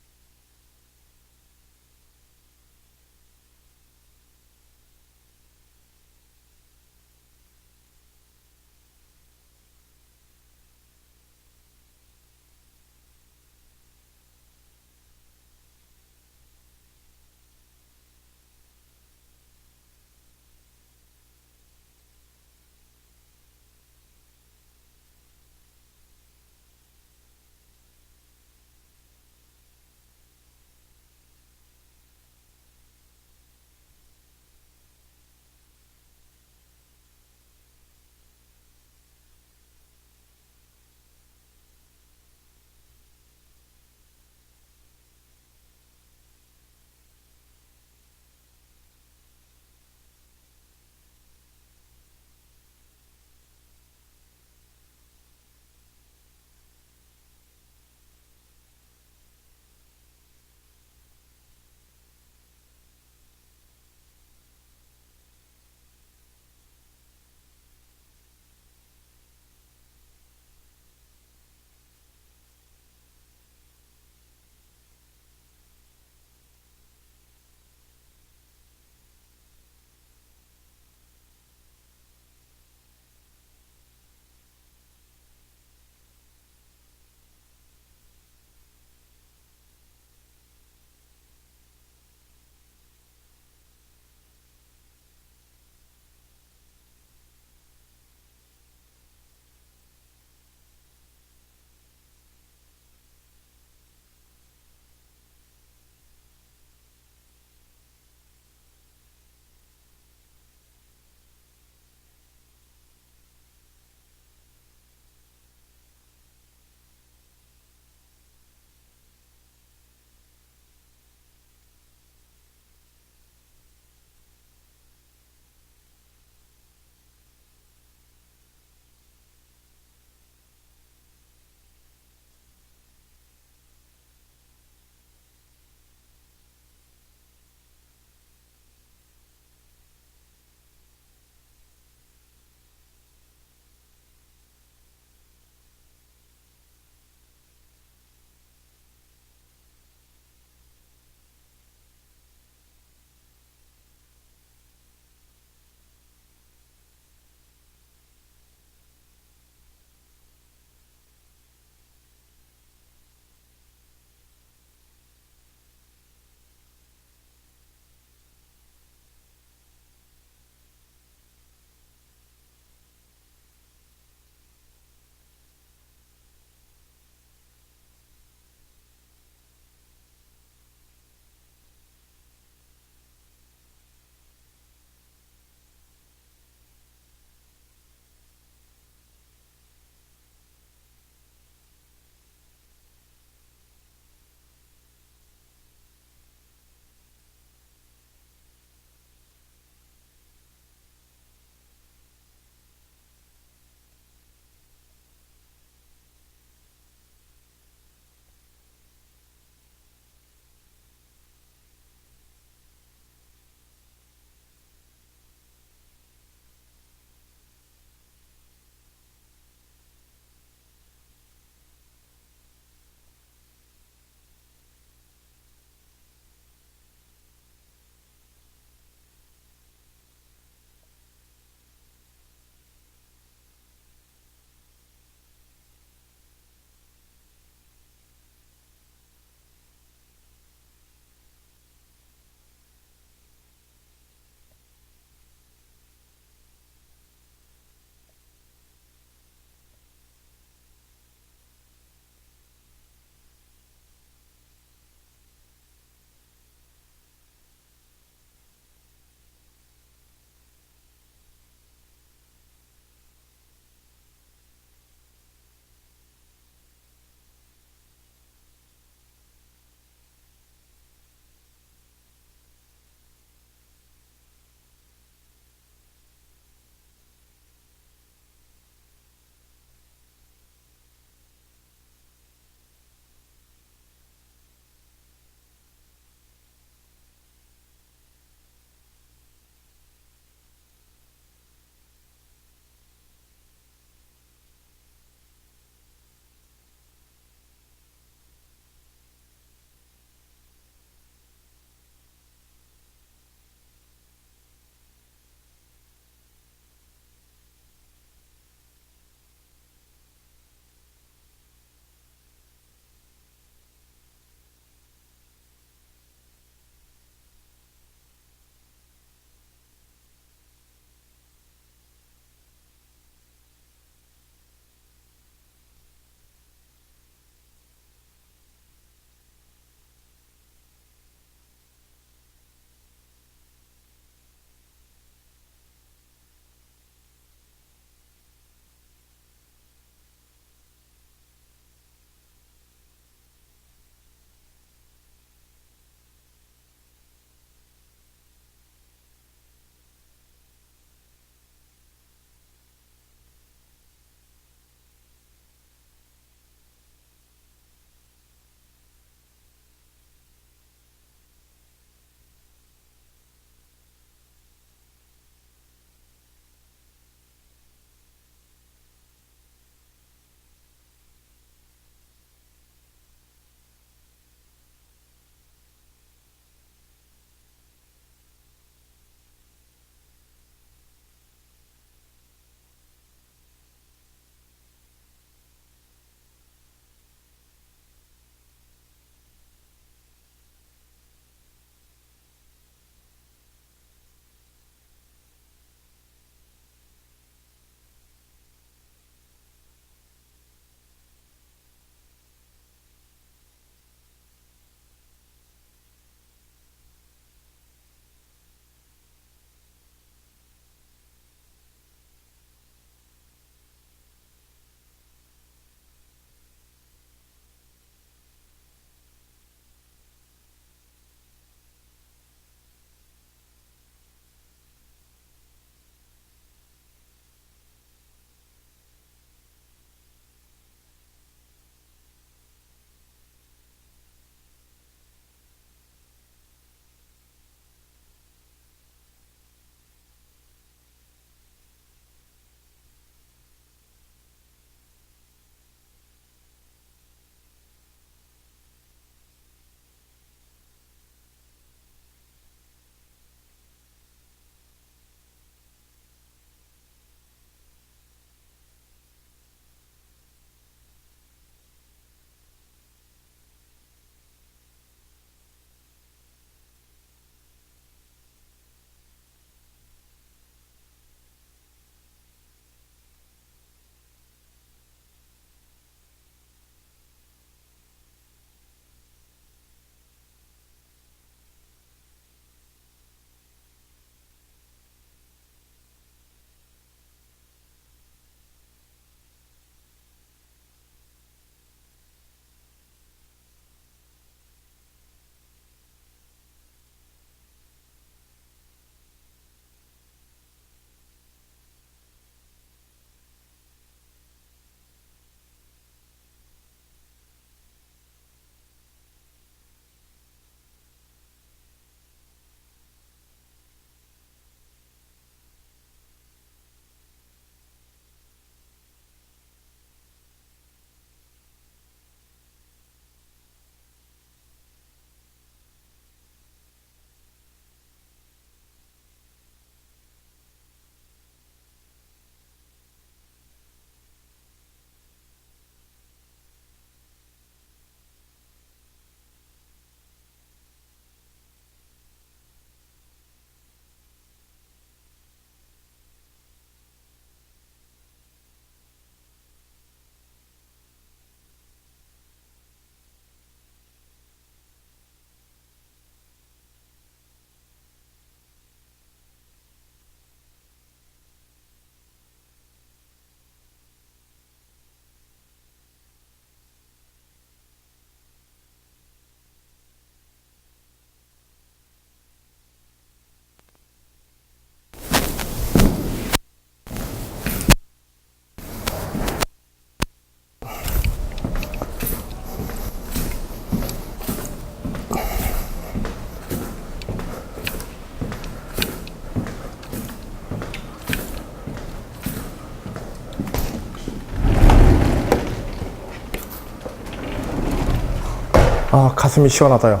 [SPEAKER 1] 아, 가슴이 시원하다, 야.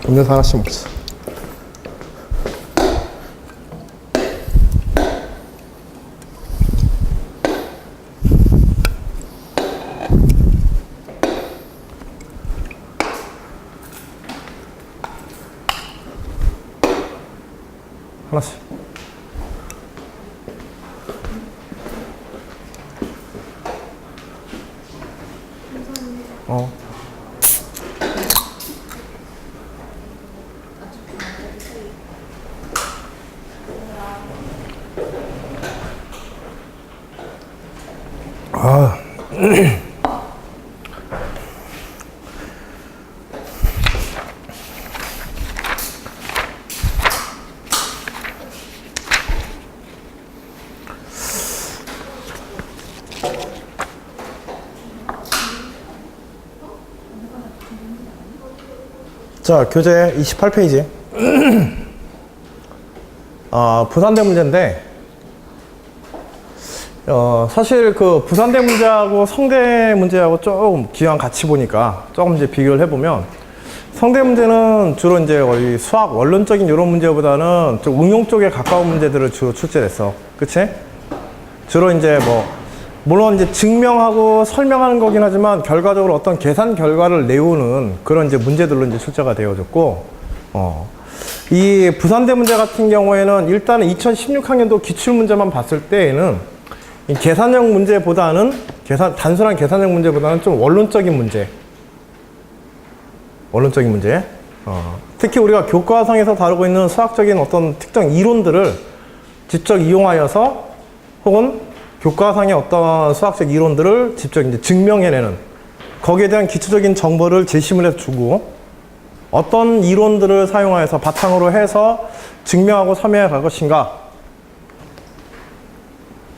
[SPEAKER 1] 음료수 하나씩 먹자. 하나씩. 어. 아. 자, 교재 28페이지. 부산대 문제인데, 사실 그 부산대 문제하고 성대 문제하고 조금 기왕 같이 보니까 조금 이제 비교를 해보면, 성대 문제는 주로 이제 거의 수학 원론적인 이런 문제보다는 좀 응용 쪽에 가까운 문제들을 주로 출제했어. 그치? 주로 이제 물론 이제 증명하고 설명하는 거긴 하지만 결과적으로 어떤 계산 결과를 내오는 그런 이제 문제들로 이제 출제가 되어졌고, 이 부산대 문제 같은 경우에는 일단은 2016학년도 기출문제만 봤을 때에는 이 계산형 문제보다는 단순한 계산형 문제보다는 좀 원론적인 문제. 특히 우리가 교과서에서 다루고 있는 수학적인 어떤 특정 이론들을 직접 이용하여서 혹은 교과상의 어떤 수학적 이론들을 직접 이제 증명해내는 거기에 대한 기초적인 정보를 제시를 해주고 어떤 이론들을 사용하여서 바탕으로 해서 증명하고 설명해 갈 것인가